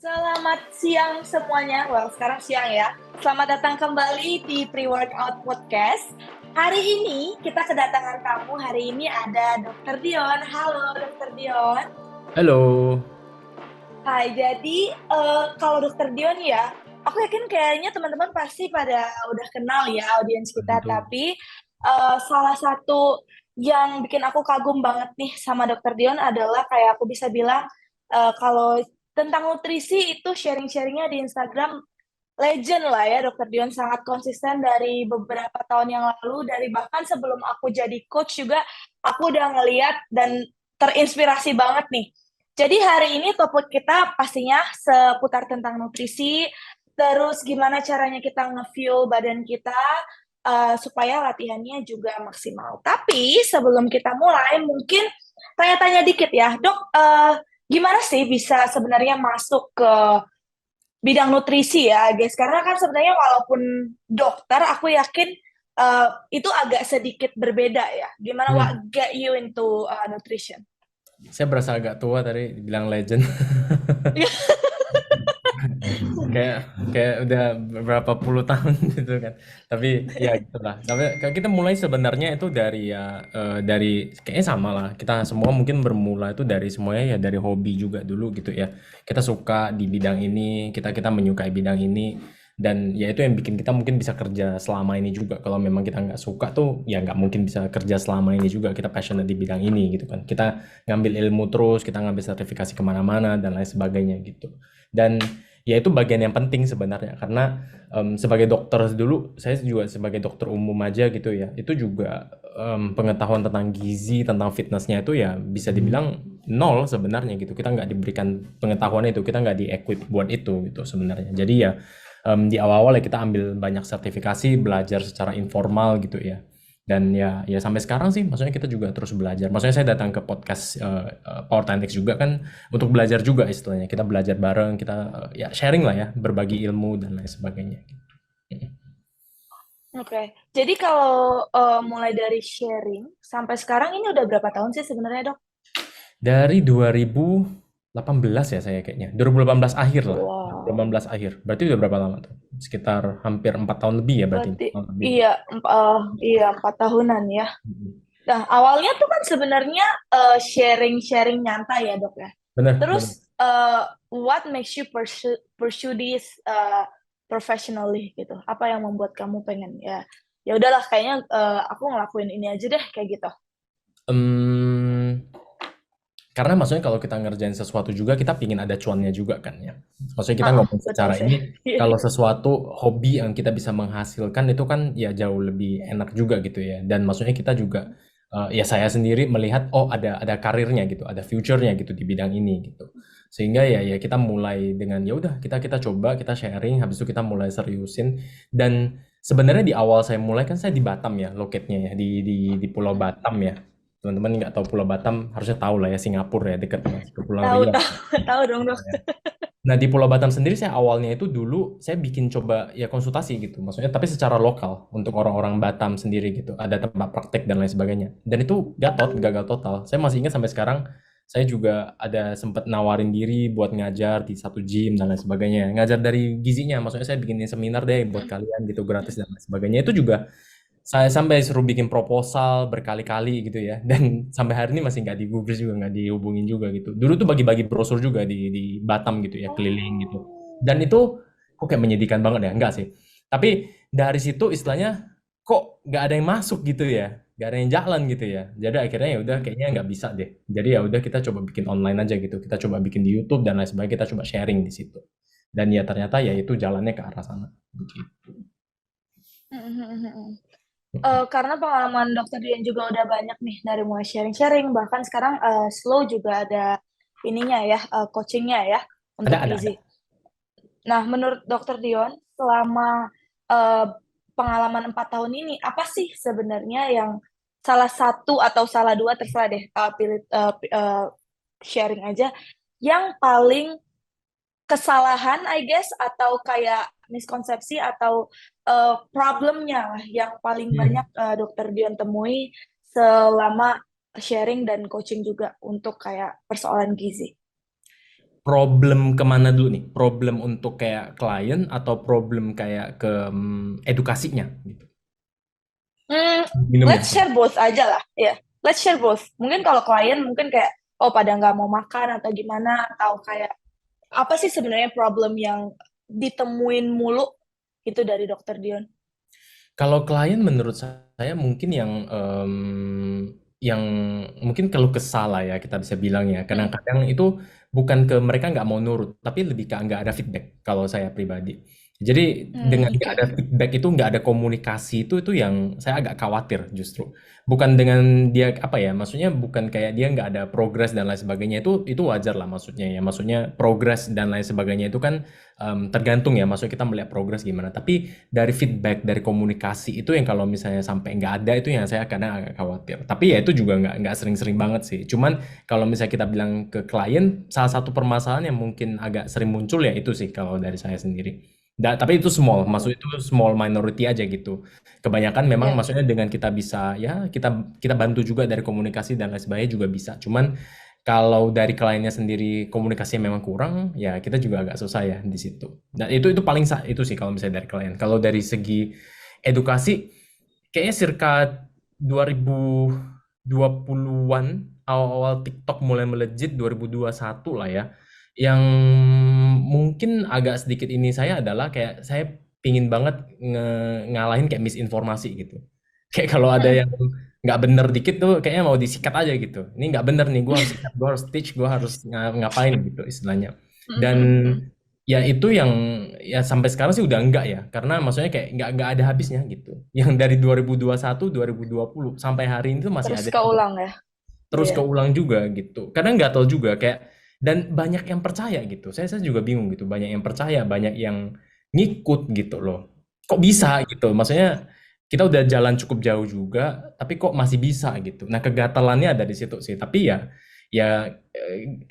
Selamat siang semuanya. Well, sekarang siang ya. Selamat datang kembali di Pre-Workout Podcast. Hari ini kita kedatangan tamu. Hari ini ada Dr. Dion. Halo, Dr. Dion. Halo. Hai, jadi kalau Dr. Dion ya, aku yakin kayaknya teman-teman pasti pada udah kenal ya audiens kita. Tentu. Tapi salah satu yang bikin aku kagum banget nih sama Dr. Dion adalah kayak aku bisa bilang kalau tentang nutrisi itu sharing-sharingnya di Instagram legend lah ya. Dr. Dion sangat konsisten dari beberapa tahun yang lalu, dari bahkan sebelum aku jadi coach juga aku udah ngeliat dan terinspirasi banget nih. Jadi hari ini topik kita pastinya seputar tentang nutrisi, terus gimana caranya kita nge-fuel badan kita supaya latihannya juga maksimal. Tapi sebelum kita mulai, mungkin tanya-tanya dikit ya, Dok, gimana sih bisa sebenarnya masuk ke bidang nutrisi ya, guys? Karena kan sebenarnya walaupun dokter, aku yakin itu agak sedikit berbeda ya. Gimana what Hmm. get you into nutrition? Saya berasa agak tua tadi dibilang legend. kayak kayak udah berapa puluh tahun gitu kan. Tapi ya gitulah. Tapi kita mulai sebenarnya itu dari dari kayaknya sama lah. Kita semua mungkin bermula itu dari semuanya ya dari hobi juga dulu gitu ya. Kita suka di bidang ini, kita menyukai bidang ini dan ya itu yang bikin kita mungkin bisa kerja selama ini juga. Kalau memang kita nggak suka tuh ya nggak mungkin bisa kerja selama ini juga. Kita passionate di bidang ini gitu kan. Kita ngambil ilmu terus, kita ngambil sertifikasi kemana-mana dan lain sebagainya gitu. Dan ya itu bagian yang penting sebenarnya karena sebagai dokter dulu saya juga sebagai dokter umum aja gitu ya itu juga pengetahuan tentang gizi tentang fitnessnya itu ya bisa dibilang nol sebenarnya gitu kita nggak diberikan pengetahuan itu kita nggak di-equip buat itu gitu sebenarnya jadi ya di awal-awal ya kita ambil banyak sertifikasi belajar secara informal gitu ya dan ya sampai sekarang sih maksudnya kita juga terus belajar maksudnya saya datang ke podcast Power Tactics juga kan untuk belajar juga istilahnya kita belajar bareng kita ya sharing lah ya berbagi ilmu dan lain sebagainya. Oke, jadi kalau mulai dari sharing sampai sekarang ini udah berapa tahun sih sebenarnya, Dok? Dari 2018 ya saya kayaknya 2018 akhir lah Wow, 2018 akhir berarti udah berapa lama tuh sekitar hampir 4 tahun lebih ya berarti berarti 4 tahun lebih. iya, iya 4 tahunan ya. Nah, awalnya tuh kan sebenarnya sharing-sharing nyantai ya, Dok ya. Bener Terus bener. what makes you pursue this professionally gitu? Apa yang membuat kamu pengen ya ya udahlah kayaknya aku ngelakuin ini aja deh kayak gitu. Em, karena maksudnya kalau kita ngerjain sesuatu juga kita pingin ada cuannya juga kan ya. Maksudnya kita ngomong Betul secara sih. ini kalau sesuatu hobi yang kita bisa menghasilkan itu kan ya jauh lebih enak juga gitu ya. Dan maksudnya kita juga ya saya sendiri melihat oh ada karirnya gitu, ada future-nya gitu di bidang ini gitu. Sehingga ya kita mulai dengan ya udah kita coba, kita sharing, habis itu kita mulai seriusin dan sebenarnya di awal saya mulai kan saya di Batam ya, loketnya ya di Pulau Batam ya. Teman-teman nggak tahu Pulau Batam harusnya tahu lah ya Singapura ya dekat dengan Kepulauan Tahu Riau. tahu tahu dong, Dok. Nah di Pulau Batam sendiri saya awalnya itu dulu saya bikin coba ya konsultasi gitu, maksudnya tapi secara lokal untuk orang-orang Batam sendiri gitu, ada tempat praktek dan lain sebagainya. Dan itu gagal total. Saya masih ingat sampai sekarang. Saya juga ada sempat nawarin diri buat ngajar di satu gym dan lain sebagainya. Ngajar dari gizinya, maksudnya saya bikinin seminar deh buat kalian gitu gratis dan lain sebagainya. Itu juga saya sampai suruh bikin proposal berkali-kali gitu ya dan sampai hari ini masih nggak digubris juga nggak dihubungin juga gitu dulu tuh bagi-bagi brosur juga di Batam gitu ya keliling gitu dan itu kok kayak menyedihkan banget ya enggak sih tapi dari situ istilahnya kok nggak ada yang masuk gitu ya nggak ada yang jalan gitu ya jadi akhirnya ya udah kayaknya nggak bisa deh jadi ya udah kita coba bikin online aja gitu kita coba bikin di YouTube dan lain sebagainya kita coba sharing di situ dan ya ternyata ya itu jalannya ke arah sana gitu. Karena pengalaman dokter Dian juga udah banyak nih dari mulai sharing-sharing bahkan sekarang Slow juga ada ininya ya coachingnya ya ada untuk ada. gizi. Nah, menurut dokter Dion selama eh, pengalaman 4 tahun ini apa sih sebenarnya yang salah satu atau salah dua terserah deh pilih sharing aja yang paling kesalahan I guess atau kayak miskonsepsi atau problemnya lah yang paling banyak Hmm. dokter Dion temui selama sharing dan coaching juga untuk kayak persoalan gizi. problem kemana dulu nih? Problem untuk kayak klien atau problem kayak ke edukasinya gitu? Hmm, Minumnya. let's share both aja lah, ya. Let's share both. Mungkin kalau klien mungkin kayak oh pada nggak mau makan atau gimana atau kayak apa sih sebenarnya problem yang ditemuin mulu itu dari Dokter Dion? Kalau klien menurut saya mungkin yang mungkin keluh kesah lah ya kita bisa bilang ya. Hmm, Kadang-kadang itu bukan ke mereka nggak mau nurut, tapi lebih ke nggak ada feedback kalau saya pribadi. Jadi dengan nggak oke. ada feedback itu nggak ada komunikasi itu yang saya agak khawatir justru. Bukan dengan dia apa ya, maksudnya bukan kayak dia nggak ada progres dan lain sebagainya itu wajar lah maksudnya ya. Maksudnya progres dan lain sebagainya itu kan tergantung ya. Maksudnya kita melihat progres gimana. Tapi dari feedback, dari komunikasi itu yang kalau misalnya sampai nggak ada itu yang saya kadang agak khawatir. Tapi ya itu juga nggak sering-sering banget sih. Cuman kalau misalnya kita bilang ke klien, salah satu permasalahan yang mungkin agak sering muncul ya itu sih kalau dari saya sendiri. Tapi itu small, maksudnya itu small minority aja gitu. Kebanyakan memang Ya, maksudnya dengan kita bisa ya kita kita bantu juga dari komunikasi dan lain sebagainya juga bisa. Cuman kalau dari kliennya sendiri komunikasinya memang kurang, ya kita juga agak susah ya di situ. Dan itu paling itu sih kalau misalnya dari klien. Kalau dari segi edukasi, kayaknya circa 2020-an awal-awal TikTok mulai melejit 2021 lah ya. Yang mungkin agak sedikit ini saya adalah kayak saya pingin banget ngalahin kayak misinformasi gitu. Kayak kalau ada hmm, yang nggak bener dikit tuh kayaknya mau disikat aja gitu. Ini nggak bener nih, gue harus sikat, gue harus teach, gue harus ngapain gitu istilahnya. Dan ya itu yang ya sampai sekarang sih udah enggak ya, karena maksudnya kayak nggak ada habisnya gitu. Yang dari 2021, 2020 sampai hari ini tuh masih terus ada juga, keulang ya. terus Iya. keulang juga gitu. Kadang nggak tahu juga kayak dan banyak yang percaya gitu. Saya juga bingung gitu. Banyak yang percaya, banyak yang ngikut gitu loh. Kok bisa gitu? Maksudnya kita udah jalan cukup jauh juga, tapi kok masih bisa gitu. Nah, kegatalannya ada di situ sih. Tapi ya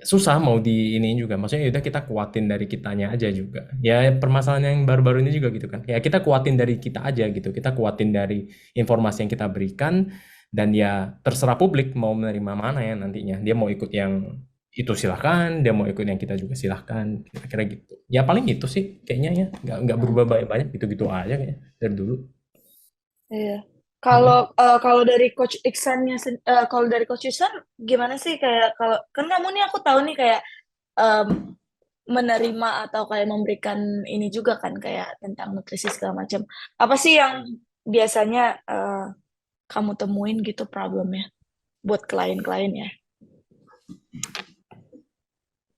susah mau di ini juga. Maksudnya udah kita kuatin dari kitanya aja juga. Ya permasalahan yang baru-baru ini juga gitu kan. Ya kita kuatin dari kita aja gitu. Kita kuatin dari informasi yang kita berikan dan ya terserah publik mau menerima mana ya nantinya. Dia mau ikut yang itu silahkan, dia mau ikut yang kita juga silahkan, kira-kira gitu. Ya paling itu sih kayaknya ya, nggak berubah banyak-banyak gitu-gitu aja kayaknya dari dulu. Iya. Kalau Mm-mm. kalau dari Coach Iksannya, kalau dari Coach Iksan gimana sih kayak kalau kan kamu nih aku tahu nih kayak em, menerima atau kayak memberikan ini juga kan kayak tentang nutrisi segala macam. Apa sih yang biasanya kamu temuin gitu problemnya buat klien-klien ya?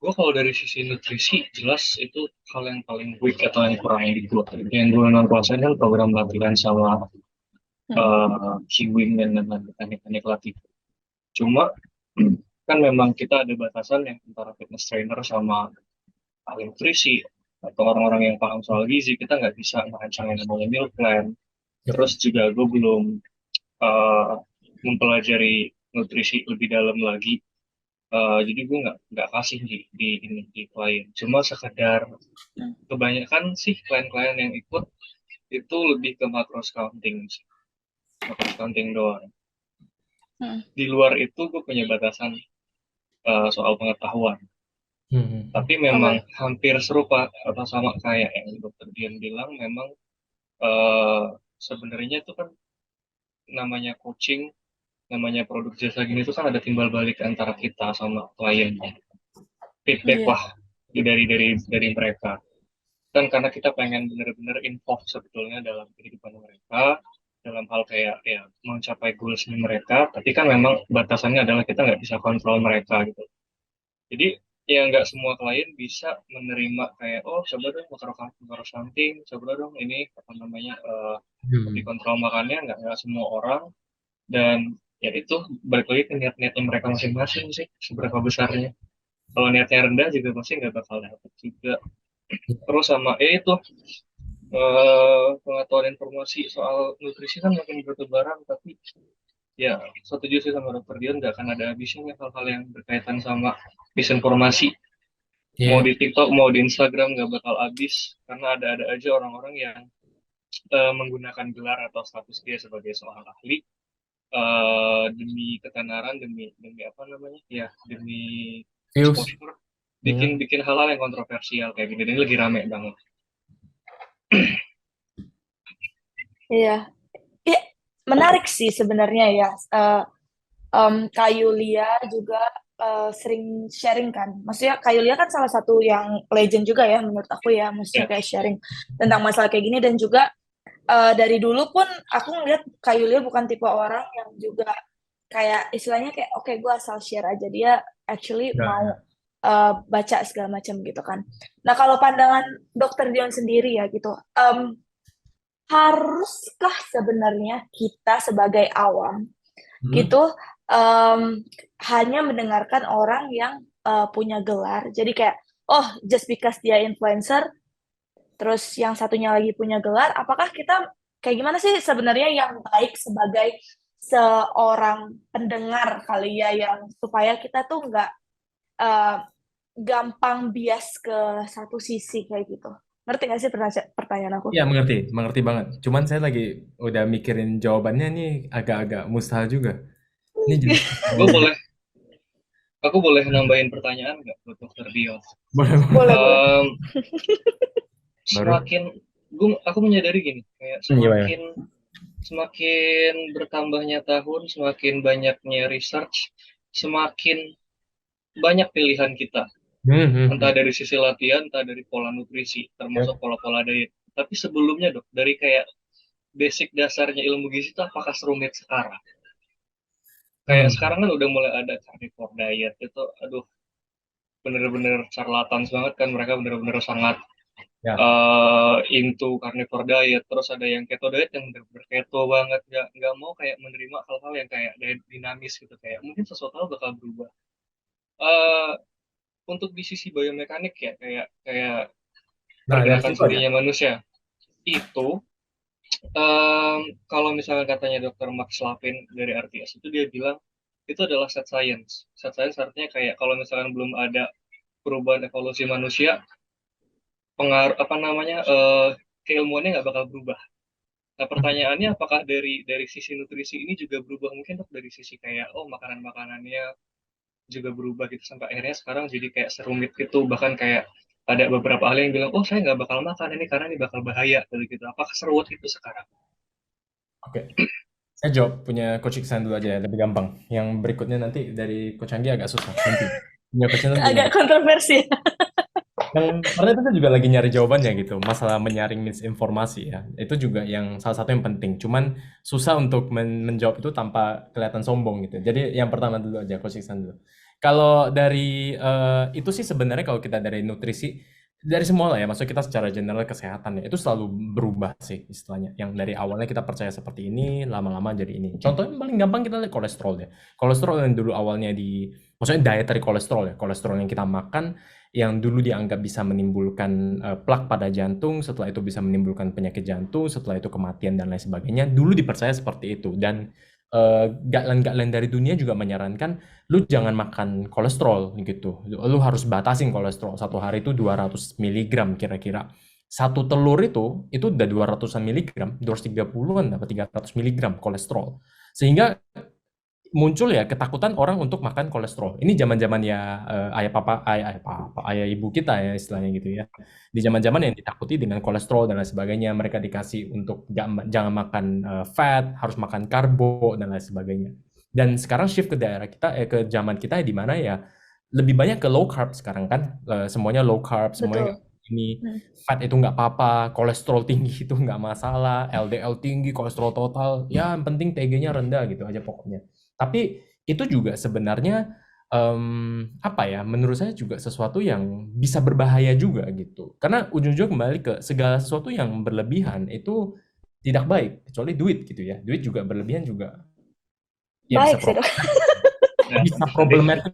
Gue kalau dari sisi nutrisi jelas itu hal yang paling weak atau yang kurang di gue. Yang gue non kuasain kan program latihan sama Hmm. kiwing dan teknik-teknik latih. Cuma kan memang kita ada batasan yang antara fitness trainer sama ahli nutrisi atau orang-orang yang paham soal gizi kita nggak bisa merancang yang namanya meal plan. Yep. Terus juga gue belum eh, mempelajari nutrisi lebih dalam lagi. Jadi gue nggak kasih di klien. Cuma sekedar kebanyakan sih klien-klien yang ikut itu lebih ke macros counting sih. Macros counting doang. Hmm. Di luar itu gue punya batasan soal pengetahuan. Tapi memang Oke. hampir serupa atau sama kayak yang dokter Dian bilang, memang eh, sebenarnya itu kan namanya coaching, namanya produk jasa gini itu kan ada timbal balik antara kita sama klien. Feedback Iya. lah dari mereka. Dan karena kita pengen benar-benar involved sebetulnya dalam kehidupan mereka, dalam hal kayak ya mencapai goalsnya mereka, tapi kan memang batasannya adalah kita nggak bisa kontrol mereka gitu. Jadi ya nggak semua klien bisa menerima kayak oh coba dong makro something, coba dong ini apa namanya dikontrol makannya nggak semua orang dan ya itu balik lagi ke niat-niatnya mereka masing-masing sih seberapa besarnya. Kalau niatnya rendah juga pasti nggak bakal dapet juga. Terus sama itu pengetahuan informasi soal nutrisi kan makin bertebaran tapi ya setuju sih sama dokter Dion nggak akan ada habisnya hal-hal yang berkaitan sama misinformasi mau Iya. di TikTok mau di Instagram nggak bakal habis karena ada aja orang-orang yang menggunakan gelar atau status dia sebagai seorang ahli demi ketenaran demi demi apa namanya ya demi Views. exposure bikin bikin hal-hal yang kontroversial kayak gini. Ini lagi rame banget. Iya. Iya, menarik sih sebenarnya ya. Kak Yulia juga sering sharing kan. Maksudnya Kak Yulia kan salah satu yang legend juga ya menurut aku ya. Maksudnya Ya, kayak sharing tentang masalah kayak gini dan juga dari dulu pun aku ngeliat Kak Yulia bukan tipe orang yang juga kayak istilahnya kayak oke gue asal share aja, dia actually mau Ya. baca segala macam gitu kan. Nah kalau pandangan Dokter Dion sendiri ya gitu, haruskah sebenarnya kita sebagai awam Hmm. gitu hanya mendengarkan orang yang punya gelar, jadi kayak oh just because dia influencer terus yang satunya lagi punya gelar, apakah kita kayak gimana sih sebenarnya yang baik sebagai seorang pendengar kali ya, yang supaya kita tuh nggak eh, gampang bias ke satu sisi kayak gitu. Ngerti nggak sih pertanyaan aku? Iya, mengerti, mengerti banget. Cuman saya lagi udah mikirin jawabannya nih agak-agak mustahil juga. Ini jelas gue boleh, aku boleh nambahin pertanyaan nggak buat Dokter Dio? boleh Boleh, boleh. Em, baru. Semakin aku menyadari gini, kayak Gimana? semakin semakin bertambahnya tahun, semakin banyaknya research, semakin banyak pilihan kita. Entah Hmm. dari sisi latihan, entah dari pola nutrisi, Ya. termasuk pola-pola diet. Tapi sebelumnya dok, dari kayak basic dasarnya ilmu gizi itu apakah serumit sekarang? Kayak Hmm. sekarang kan udah mulai ada carnivore diet itu, aduh, bener-bener charlatans banget kan, mereka bener-bener sangat Ya. into carnivore diet. Terus ada yang keto diet yang bener-bener keto banget, nggak mau kayak menerima hal-hal yang kayak diet dinamis gitu, kayak mungkin sesuatu hal bakal berubah. eh untuk di sisi biomekanik ya, kayak kayak Nah, dari pergerakan situ aja. sendinya manusia itu, kalau misalnya katanya Dr. Max Slavin dari RTS itu, dia bilang itu adalah set science. Set science artinya kayak kalau misalnya belum ada perubahan evolusi manusia, pengaruh apa namanya, keilmuannya nggak bakal berubah. Nah pertanyaannya, apakah dari sisi nutrisi ini juga berubah, mungkin dok, dari sisi kayak oh makanan-makanannya juga berubah gitu, sampai akhirnya sekarang jadi kayak serumit gitu, bahkan kayak ada beberapa ahli yang bilang oh saya nggak bakal makan ini karena ini bakal bahaya gitu. Apakah seruat itu sekarang? Oke. Saya jawab punya Coach Iksan dulu aja ya, lebih gampang. Yang berikutnya nanti dari Coach Anggi agak susah. Nanti. Punya Coach Iksan Agak gimana? kontroversi. Yang karena itu saya juga lagi nyari jawabannya gitu. Masalah menyaring misinformasi ya. Itu juga yang salah satu yang penting. Cuman susah untuk menjawab itu tanpa kelihatan sombong gitu. Jadi yang pertama dulu aja Coach Iksan dulu. Kalau dari itu sih sebenarnya kalau kita dari nutrisi dari semua lah ya, maksudnya kita secara general kesehatan ya, itu selalu berubah sih istilahnya. Yang dari awalnya kita percaya seperti ini, lama-lama jadi ini. Contohnya paling gampang kita lihat kolesterol ya. Kolesterol yang dulu awalnya maksudnya dietary kolesterol ya, kolesterol yang kita makan yang dulu dianggap bisa menimbulkan plak pada jantung, setelah itu bisa menimbulkan penyakit jantung, setelah itu kematian dan lain sebagainya. Dulu dipercaya seperti itu, dan guideline-guideline dari dunia juga menyarankan lu jangan makan kolesterol gitu. Lu harus batasin kolesterol. Satu hari itu 200 miligram kira-kira. Satu telur itu udah 200-an miligram, 230-an apa 300 miligram kolesterol. Sehingga muncul ya ketakutan orang untuk makan kolesterol. Ini zaman-zaman ya ayah ibu kita ya istilahnya gitu ya. Di zaman-zaman yang ditakuti dengan kolesterol dan lain sebagainya, mereka dikasih untuk jangan makan fat, harus makan karbo dan lain sebagainya. Dan sekarang shift ke daerah kita, ke zaman kita di mana ya lebih banyak ke low carb sekarang kan. Semuanya low carb, semuanya Betul. ini Hmm. fat itu nggak apa-apa, kolesterol tinggi itu nggak masalah, LDL tinggi, kolesterol total, ya yang penting TG-nya rendah gitu aja pokoknya. Tapi itu juga sebenarnya apa ya? Menurut saya juga sesuatu yang bisa berbahaya juga gitu. Karena ujung-ujungnya kembali ke segala sesuatu yang berlebihan itu tidak baik, kecuali duit gitu ya. Duit juga berlebihan juga ya Baik sih dok. Ya, bisa nanti problematic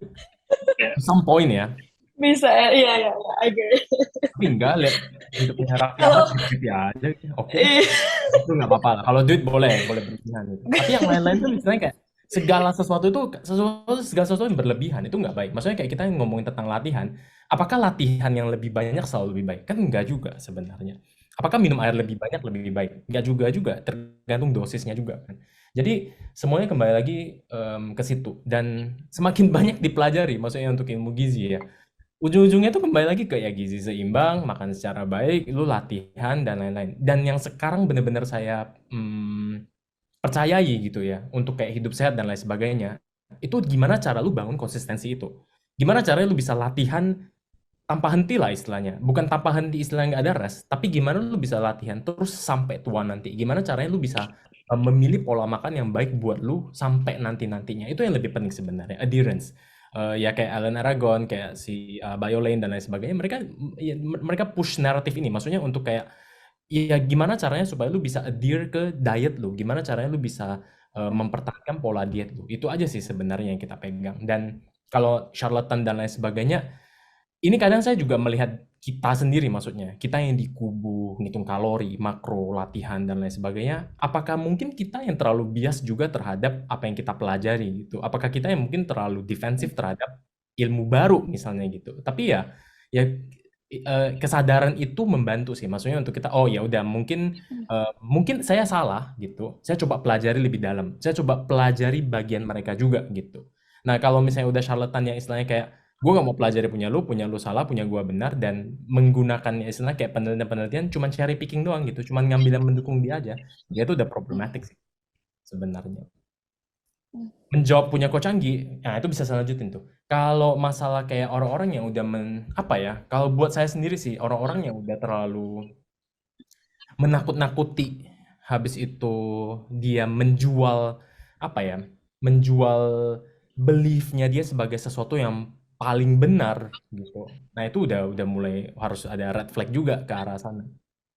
ya, to some point ya. Bisa ya, iya iya iya, I agree. Tapi enggak lihat hidupnya Raffi Ahmad Kalau happy aja. Oke lah. iya. Itu nggak apa-apa lah. Kalau duit boleh berlebihan gitu. Tapi yang lain-lain tuh misalnya kayak segala sesuatu yang berlebihan itu nggak baik. Maksudnya kayak kita ngomongin tentang latihan, apakah latihan yang lebih banyak selalu lebih baik? Kan nggak juga sebenarnya. Apakah minum air lebih banyak lebih baik? Nggak juga, tergantung dosisnya juga kan. Jadi semuanya kembali lagi ke situ, dan semakin banyak dipelajari, maksudnya untuk ilmu gizi ya. ujung-ujungnya tuh kembali lagi ke ya gizi seimbang, makan secara baik, lu latihan dan lain-lain. Dan yang sekarang bener-bener saya percayai gitu ya, untuk kayak hidup sehat dan lain sebagainya, itu gimana cara lu bangun konsistensi itu. Gimana caranya lu bisa latihan tanpa henti lah istilahnya. Bukan tanpa henti istilahnya nggak ada rest, tapi gimana lu bisa latihan terus sampai tua nanti. Gimana caranya lu bisa memilih pola makan yang baik buat lu sampai nanti-nantinya. Itu yang lebih penting sebenarnya, adherence. Ya kayak Alan Aragon, kayak si BioLane dan lain sebagainya, mereka push naratif ini. Maksudnya untuk kayak ya gimana caranya supaya lu bisa adhere ke diet lu, gimana caranya lu bisa mempertahankan pola diet lu. Itu aja sih sebenarnya yang kita pegang. Dan kalau charlatan dan lain sebagainya, ini kadang saya juga melihat kita sendiri, maksudnya kita yang di kubu ngitung kalori, makro, latihan dan lain sebagainya, apakah mungkin kita yang terlalu bias juga terhadap apa yang kita pelajari gitu? Apakah kita yang mungkin terlalu defensif terhadap ilmu baru misalnya gitu? Tapi ya kesadaran itu membantu sih, maksudnya untuk kita, oh ya udah mungkin saya salah gitu, saya coba pelajari lebih dalam, saya coba pelajari bagian mereka juga gitu. Nah kalau misalnya udah charlatan yang istilahnya kayak gue gak mau pelajari punya lu salah, punya gue benar, dan menggunakannya istilahnya kayak penelitian-penelitian cuman cherry picking doang gitu, cuman ngambil yang mendukung dia aja, dia tuh udah problematik sih sebenarnya. Menjawab punya Coach Anggi, nah itu bisa saya lanjutin tuh. Kalau masalah kayak orang-orang yang udah apa ya, kalau buat saya sendiri sih, orang-orang yang udah terlalu menakut-nakuti, habis itu dia menjual apa ya, menjual beliefnya dia sebagai sesuatu yang paling benar gitu. Nah itu udah mulai harus ada red flag juga ke arah sana.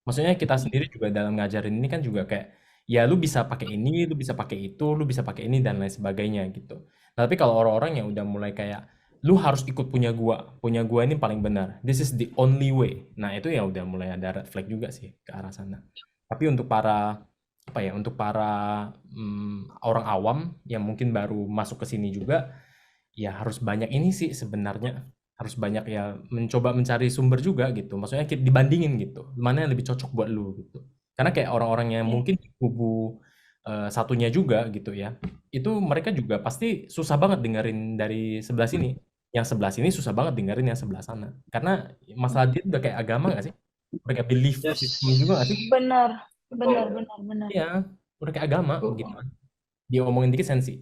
Maksudnya kita sendiri juga dalam ngajarin ini kan juga kayak ya lu bisa pakai ini, lu bisa pakai itu, lu bisa pakai ini dan lain sebagainya gitu. Nah, tapi kalau orang-orang yang udah mulai kayak lu harus ikut punya gua ini paling benar. This is the only way. Nah, itu ya udah mulai ada red flag juga sih ke arah sana. Tapi untuk para apa ya, untuk para orang awam yang mungkin baru masuk ke sini juga, ya harus banyak ini sih sebenarnya. Harus banyak ya mencoba mencari sumber juga gitu. Maksudnya dibandingin gitu. Mana yang lebih cocok buat lu gitu. Karena kayak orang-orang yang mungkin di kubu satunya juga gitu ya. Itu mereka juga pasti susah banget dengerin dari sebelah sini. Yang sebelah sini susah banget dengerin yang sebelah sana. Karena masalah dia udah kayak agama gak sih? Udah kayak belief system juga gak sih? Yes. Benar, benar, Oh, benar, benar. Iya, udah kayak agama betul gitu. banget. Dia omongin dikit sensi.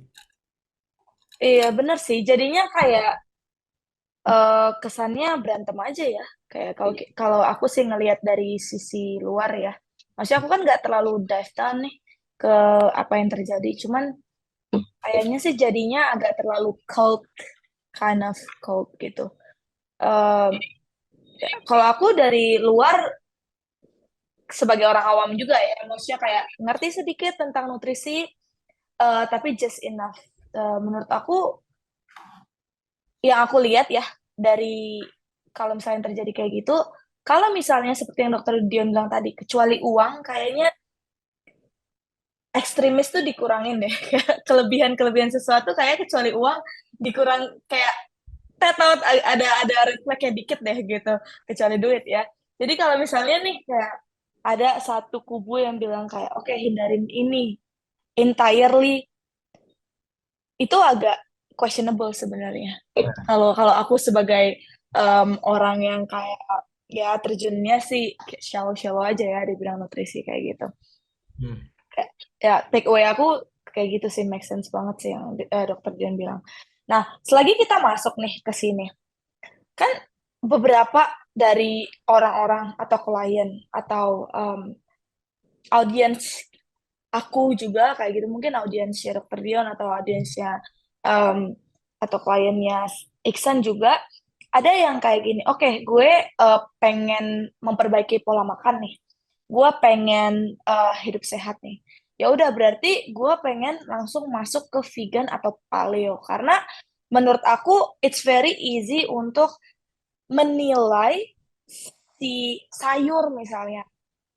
Iya, benar sih. Jadinya kayak kesannya berantem aja ya. Kayak kalau kalau aku sih ngelihat dari sisi luar ya. Maksudnya aku kan nggak terlalu dive down nih ke apa yang terjadi. Cuman kayaknya sih jadinya agak terlalu cult, kind of cult gitu. Eh, Kalau aku dari luar sebagai orang awam juga ya, maksudnya kayak ngerti sedikit tentang nutrisi, tapi just enough. Menurut aku, yang aku lihat ya dari kalau misalnya terjadi kayak gitu, kalau misalnya seperti yang Dokter Dion bilang tadi, kecuali uang, kayaknya ekstremis tuh dikurangin deh. Kayak kelebihan-kelebihan sesuatu kayak kecuali uang dikurang, kayak saya tahu ada red flag dikit deh gitu, kecuali duit ya. Jadi kalau misalnya nih kayak ada satu kubu yang bilang kayak oke, hindarin ini entirely, itu agak questionable sebenarnya. Kalau kalau aku sebagai orang yang kayak ya terjunnya sih kayak shallow-shallow aja ya di bidang nutrisi kayak gitu. Hmm. Kayak, ya take away aku kayak gitu sih, make sense banget sih yang Dokter Dian bilang. Nah, selagi kita masuk nih ke sini, kan beberapa dari orang-orang atau klien atau audiens aku juga kayak gitu, mungkin audiensnya Dokter Dion atau audiensnya um, atau kliennya Iksan juga ada yang kayak gini, oke, gue pengen memperbaiki pola makan nih, gue pengen hidup sehat nih, ya udah berarti gue pengen langsung masuk ke vegan atau paleo, karena menurut aku it's very easy untuk menilai si sayur misalnya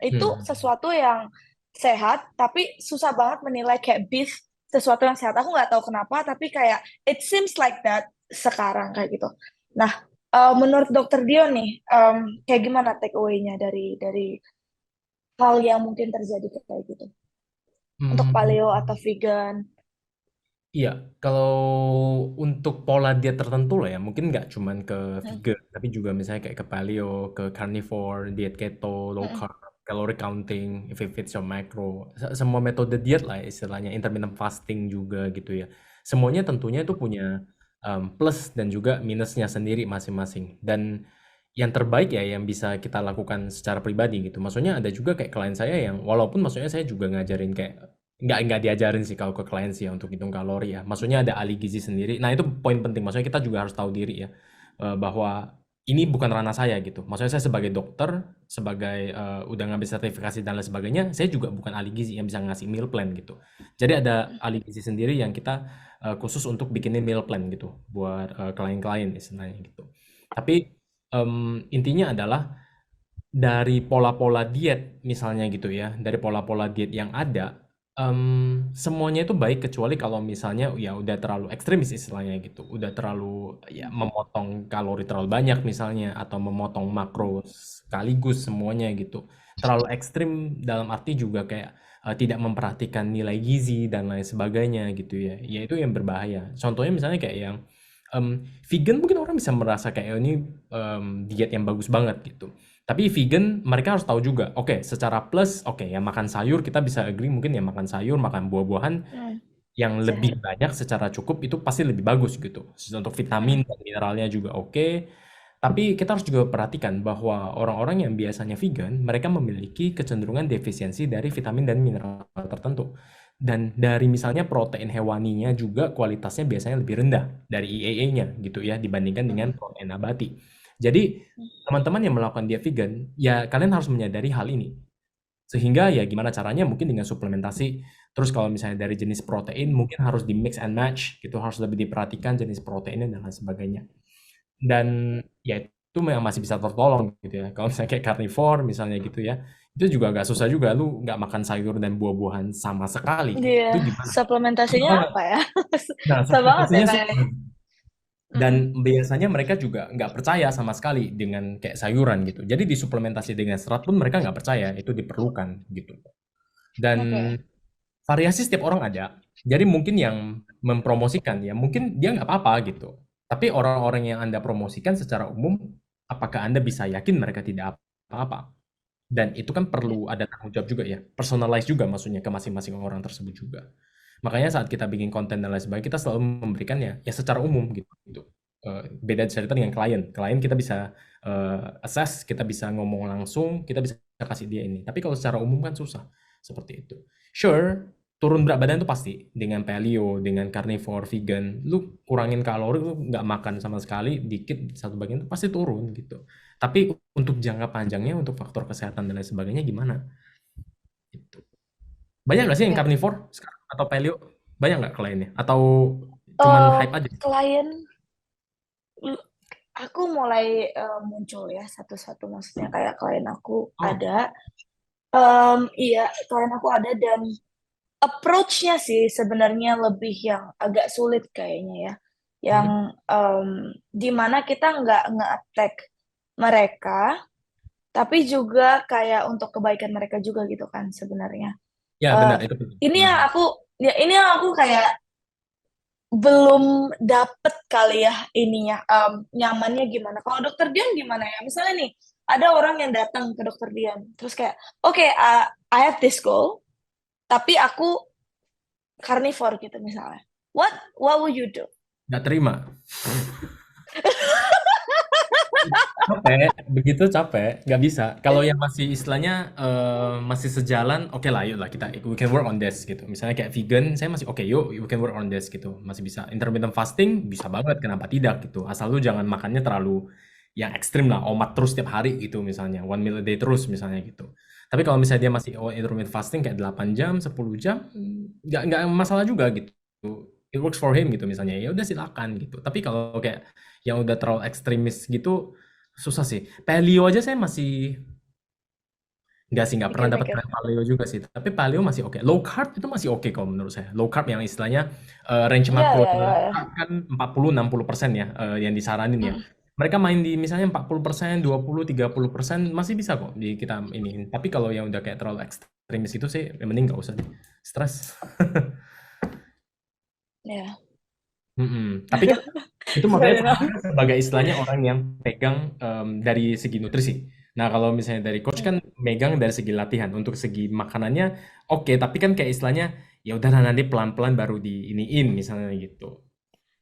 itu Hmm. sesuatu yang sehat, tapi susah banget menilai kayak beef sesuatu yang sehat. Aku nggak tahu kenapa, tapi kayak it seems like that sekarang kayak gitu. Nah, menurut Dokter Dio nih, kayak gimana take away-nya dari hal yang mungkin terjadi kayak gitu untuk paleo Hmm. atau vegan? Iya, kalau untuk pola diet tertentu lah ya, mungkin nggak cuman ke Hmm, vegan, tapi juga misalnya kayak ke paleo, ke carnivore, diet keto, low hmm, carb, calorie counting, if it fits your macro, semua metode diet lah istilahnya, intermittent fasting juga gitu ya. Semuanya tentunya itu punya plus dan juga minusnya sendiri masing-masing. Dan yang terbaik ya yang bisa kita lakukan secara pribadi gitu. Maksudnya ada juga kayak klien saya yang walaupun maksudnya saya juga ngajarin kayak nggak diajarin sih kalau ke klien sih ya untuk hitung kalori ya. Maksudnya ada ahli gizi sendiri. Nah itu poin penting. Maksudnya kita juga harus tahu diri ya bahwa ini bukan ranah saya gitu. Maksudnya saya sebagai dokter, sebagai udah ngambil sertifikasi dan lain sebagainya, saya juga bukan ahli gizi yang bisa ngasih meal plan gitu. Jadi ada ahli gizi sendiri yang kita khusus untuk bikinin meal plan gitu buat klien-klien istilahnya gitu. Tapi intinya adalah dari pola-pola diet misalnya gitu ya, dari pola-pola diet yang ada, semuanya itu baik kecuali kalau misalnya ya udah terlalu ekstremis istilahnya gitu, udah terlalu ya memotong kalori terlalu banyak misalnya atau memotong makro sekaligus semuanya gitu. Terlalu ekstrim dalam arti juga kayak tidak memperhatikan nilai gizi dan lain sebagainya gitu ya. Ya itu yang berbahaya. Contohnya misalnya kayak yang vegan mungkin orang bisa merasa kayak "Oh, ini diet yang bagus banget gitu. Tapi vegan mereka harus tahu juga, oke, secara plus, oke ya makan sayur kita bisa agree mungkin ya makan sayur, makan buah-buahan hmm. yang Sehat. lebih banyak secara cukup itu pasti lebih bagus gitu. Untuk Hmm, vitamin dan mineralnya juga oke. Tapi kita harus juga perhatikan bahwa orang-orang yang biasanya vegan, mereka memiliki kecenderungan defisiensi dari vitamin dan mineral tertentu. Dan dari misalnya protein hewaninya juga kualitasnya biasanya lebih rendah dari EAA-nya gitu ya dibandingkan dengan hmm, protein nabati. Jadi teman-teman yang melakukan diet vegan, ya kalian harus menyadari hal ini. Sehingga ya gimana caranya mungkin dengan suplementasi. Terus kalau misalnya dari jenis protein mungkin harus di mix and match gitu, harus lebih diperhatikan jenis proteinnya dan lain sebagainya. Dan ya itu memang masih bisa tertolong gitu ya. Kalau misalnya kayak carnivore misalnya gitu ya, itu juga agak susah juga. Lu nggak makan sayur dan buah-buahan sama sekali. Dia Itu gimana? Susah supplementasinya banget. apa ya? Nah, Susah banget ya suplementasinya kayaknya. susah. Dan Mm-mm. biasanya mereka juga nggak percaya sama sekali dengan kayak sayuran gitu. Jadi disuplementasi dengan serat pun mereka nggak percaya itu diperlukan gitu. Dan Oke. variasi setiap orang ada. Jadi mungkin yang mempromosikan ya mungkin dia nggak apa-apa gitu. Tapi orang-orang yang Anda promosikan secara umum, apakah Anda bisa yakin mereka tidak apa-apa? Dan itu kan perlu ada tanggung jawab juga ya, personalize juga maksudnya ke masing-masing orang tersebut juga. Makanya saat kita bikin konten dan lain sebagainya, kita selalu memberikan ya secara umum gitu. Beda cerita dengan klien. Klien kita bisa assess, kita bisa ngomong langsung, kita bisa kasih dia ini. Tapi kalau secara umum kan susah seperti itu. Sure, turun berat badan itu pasti dengan paleo, dengan carnivore, vegan. Lu kurangin kalori, lu nggak makan sama sekali, dikit satu bagian itu pasti turun gitu. Tapi untuk jangka panjangnya, untuk faktor kesehatan dan lain sebagainya gimana? Gitu. Banyak nggak sih yang Ya. carnivore sekarang atau paleo? Banyak nggak kliennya? Atau cuman Eh, hype aja? klien, aku mulai muncul ya satu-satu, maksudnya kayak klien aku Oh, ada. Iya, klien aku ada dan approach-nya sih sebenarnya lebih yang agak sulit kayaknya ya. Yang mhm. dimana kita nggak nge-attack mereka, tapi juga kayak untuk kebaikan mereka juga gitu kan sebenarnya. Ya Eh, benar itu penting. ini yang Mhm. aku ini yang aku kayak belum dapet kali ya ininya, nyamannya gimana. Kalau dokter Dian gimana ya? Misalnya nih ada orang yang datang ke dokter Dian terus kayak oke, I have this goal tapi aku carnivore gitu misalnya. What would you do? Nggak terima. Capek, begitu capek, nggak bisa. Kalau yang masih istilahnya masih sejalan, oke lah, yuk lah kita we can work on this gitu. Misalnya kayak vegan, saya masih oke, yuk we can work on this gitu, masih bisa. Intermittent fasting bisa banget, kenapa tidak gitu. Asal lu jangan makannya terlalu yang ekstrim lah, omat terus tiap hari gitu misalnya, one meal a day terus misalnya gitu. Tapi kalau misalnya dia masih intermittent fasting kayak 8 jam, 10 jam, nggak masalah juga gitu. It works for him gitu misalnya, ya udah silakan gitu. Tapi kalau kayak yang udah terlalu ekstremis gitu, susah sih. Paleo aja saya masih nggak sih, nggak pernah dapat Mikir-mikir. paleo juga sih. Tapi paleo masih oke. Low carb itu masih oke kalau menurut saya. Low carb yang istilahnya range Iya, makro iya, iya, iya. kan 40-60% ya yang disaranin ya. Mm. Mereka main di misalnya 40%, 20-30% masih bisa kok di kita ini. Tapi kalau yang udah kayak terlalu ekstremis itu sih, yang mending nggak usah deh. Stres. Ya, Tapi kan itu makanya fair saya enough. kan sebagai istilahnya orang yang pegang dari segi nutrisi. Nah, kalau misalnya dari coach kan megang dari segi latihan. Untuk segi makanannya oke, tapi kan kayak istilahnya ya udahlah nanti pelan-pelan baru di iniin misalnya gitu.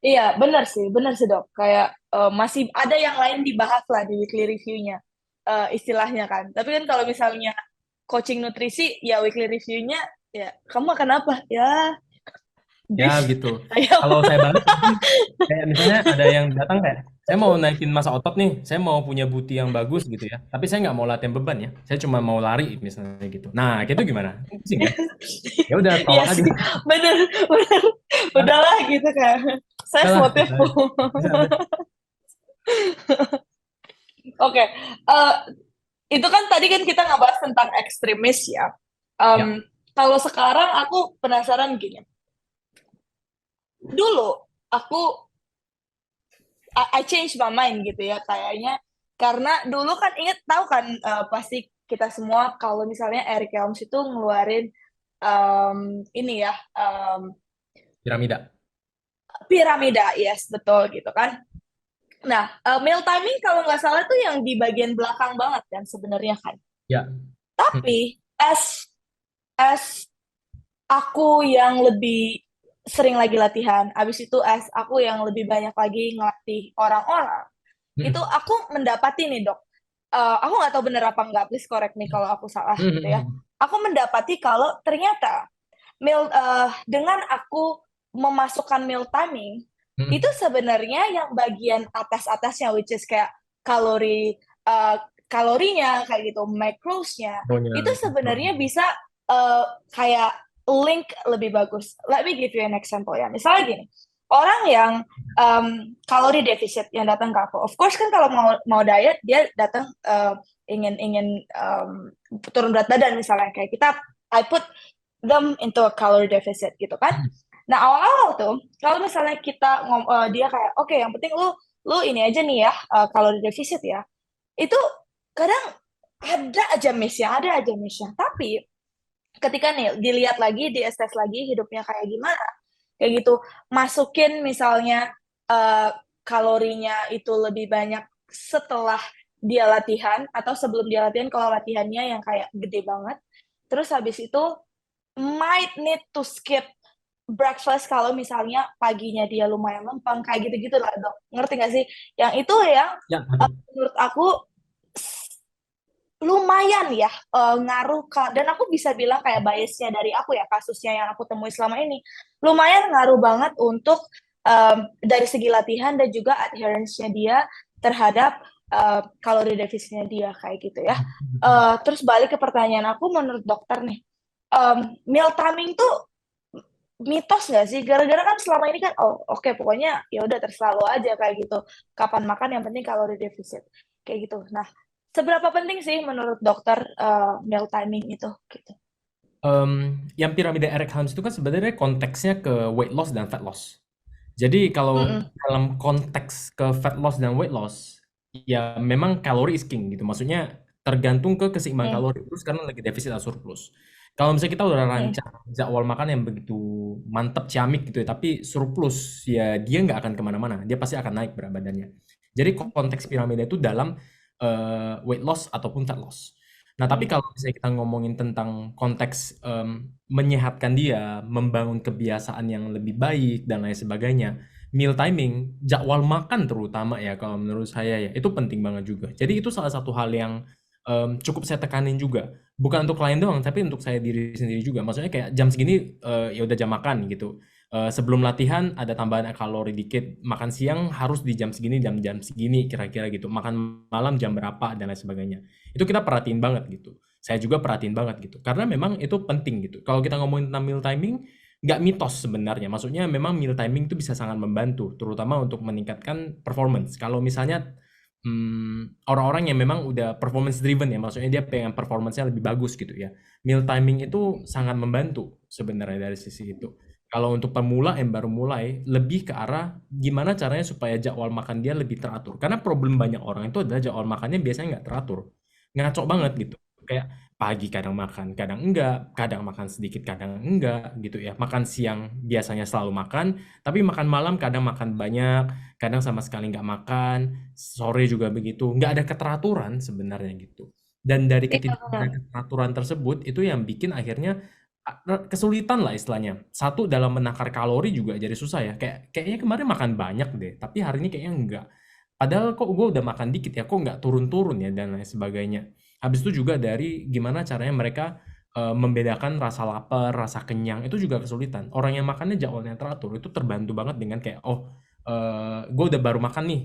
Iya, benar sih dok. Kayak masih ada yang lain dibahas lah di weekly review-nya, istilahnya kan. Tapi kan kalau misalnya coaching nutrisi, ya weekly review-nya, ya kamu makan apa? Ya, Ya beef, gitu. ayam. Kalau saya balik mungkin kayak misalnya ada yang datang kayak saya mau naikin massa otot nih, saya mau punya booty yang bagus gitu ya. Tapi saya nggak mau latihan beban ya. Saya cuma mau lari misalnya gitu. Nah, itu gimana? Pusing kan? Ya udah Iya tolak aja. sih, bener, bener. Udahlah gitu kan. Saya Udahlah, gitu motifku. aja. Bisa, bisa. Oke, itu kan tadi kan kita ngebahas tentang ekstremis ya. Ya, Kalau sekarang aku penasaran gini. Dulu aku I change my mind gitu ya kayaknya karena dulu kan inget tahu kan pasti kita semua kalau misalnya Eric Helms itu ngeluarin ini ya piramida. piramida, yes betul gitu kan. Nah, meal timing kalau nggak salah tuh yang di bagian belakang banget kan sebenarnya kan. Ya. Hmm. Tapi as aku yang lebih sering lagi latihan, abis itu as aku yang lebih banyak lagi ngelatih orang-orang, itu Hmm. aku mendapati nih dok, aku nggak tahu bener apa nggak, please correct me kalau aku salah Hmm. gitu ya. Aku mendapati kalau ternyata dengan aku memasukkan meal timing itu Hmm. sebenarnya yang bagian atas-atasnya, which is kayak kalori uh, kalorinya kayak gitu, macrosnya Pokoknya itu betul. sebenarnya bisa uh, kayak link lebih bagus. Let me give you an example ya. Misalnya gini, orang yang kalori defisit yang datang ke aku, of course kan kalau mau diet dia datang ingin turun berat badan misalnya kayak kita, I put them into a calorie deficit gitu kan. Hmm. Nah awal-awal tuh kalau misalnya kita dia kayak oke, yang penting lu ini aja nih ya, calorie deficit ya. Itu kadang ada aja miss-nya. Tapi ketika nih dilihat lagi, diassess lagi hidupnya kayak gimana, kayak gitu, masukin misalnya eh, kalorinya itu lebih banyak setelah dia latihan atau sebelum dia latihan kalau latihannya yang kayak gede banget. Terus habis itu might need to skip breakfast kalau misalnya paginya dia lumayan lempeng kayak gitu-gitu lah dok, ngerti gak sih yang itu yang Ya, betul. menurut aku lumayan ya ngaruh ke, dan aku bisa bilang kayak biasnya dari aku ya, kasusnya yang aku temui selama ini lumayan ngaruh banget untuk dari segi latihan dan juga adherence-nya dia terhadap kalori defisitnya dia kayak gitu ya. Terus balik ke pertanyaan aku, menurut dokter nih, meal timing tuh mitos nggak sih? Gara-gara kan selama ini kan, oh oke pokoknya ya udah terserah lo aja kayak gitu. Kapan makan yang penting kalori defisit kayak gitu. Nah, seberapa penting sih menurut dokter meal timing itu gitu? Yang piramida Eric Helms itu kan sebenarnya konteksnya ke weight loss dan fat loss. Jadi kalau Mm-mm. dalam konteks ke fat loss dan weight loss, ya memang kalori is king gitu. Maksudnya tergantung ke keseimbangan Mm, kalori terus karena lagi defisit atau surplus. Kalau misalnya kita udah mm, rancang jadwal makan yang begitu mantep ciamik gitu ya, tapi surplus ya dia nggak akan kemana-mana. Dia pasti akan naik berat badannya. Jadi konteks piramida itu dalam weight loss ataupun fat loss. Nah, tapi mm, kalau misalnya kita ngomongin tentang konteks menyehatkan dia, membangun kebiasaan yang lebih baik dan lain sebagainya, meal timing, jadwal makan terutama ya kalau menurut saya ya itu penting banget juga. Jadi itu salah satu hal yang cukup saya tekanin juga. Bukan untuk klien doang, tapi untuk saya diri sendiri juga. Maksudnya kayak jam segini ya udah jam makan gitu. Sebelum latihan ada tambahan kalori dikit, makan siang harus di jam segini, jam-jam segini kira-kira gitu. Makan malam jam berapa dan lain sebagainya. Itu kita perhatiin banget gitu. Saya juga perhatiin banget gitu. Karena memang itu penting gitu. Kalau kita ngomongin tentang meal timing, nggak mitos sebenarnya. Maksudnya memang meal timing itu bisa sangat membantu, terutama untuk meningkatkan performance. Kalau misalnya orang-orang yang memang udah performance driven ya, maksudnya dia pengen performance-nya lebih bagus gitu ya. Meal timing itu sangat membantu sebenarnya dari sisi itu. Kalau untuk pemula yang baru mulai, lebih ke arah gimana caranya supaya jadwal makan dia lebih teratur. Karena problem banyak orang itu adalah jadwal makannya biasanya nggak teratur. Ngaco banget gitu. Kayak pagi kadang makan, kadang enggak, kadang makan sedikit, kadang enggak gitu ya. Makan siang biasanya selalu makan, tapi makan malam kadang makan banyak, kadang sama sekali nggak makan, sore juga begitu. Nggak ada keteraturan sebenarnya gitu. Dan dari Iya benar. ketidakteraturan tersebut itu yang bikin akhirnya kesulitan lah istilahnya. Satu dalam menakar kalori juga jadi susah ya. Kayaknya kemarin makan banyak deh, tapi hari ini kayaknya enggak. Padahal kok gue udah makan dikit ya, kok nggak turun-turun ya dan lain sebagainya. Habis itu juga dari gimana caranya mereka membedakan rasa lapar, rasa kenyang itu juga kesulitan. Orang yang makannya jadwalnya teratur itu terbantu banget dengan kayak gue udah baru makan nih,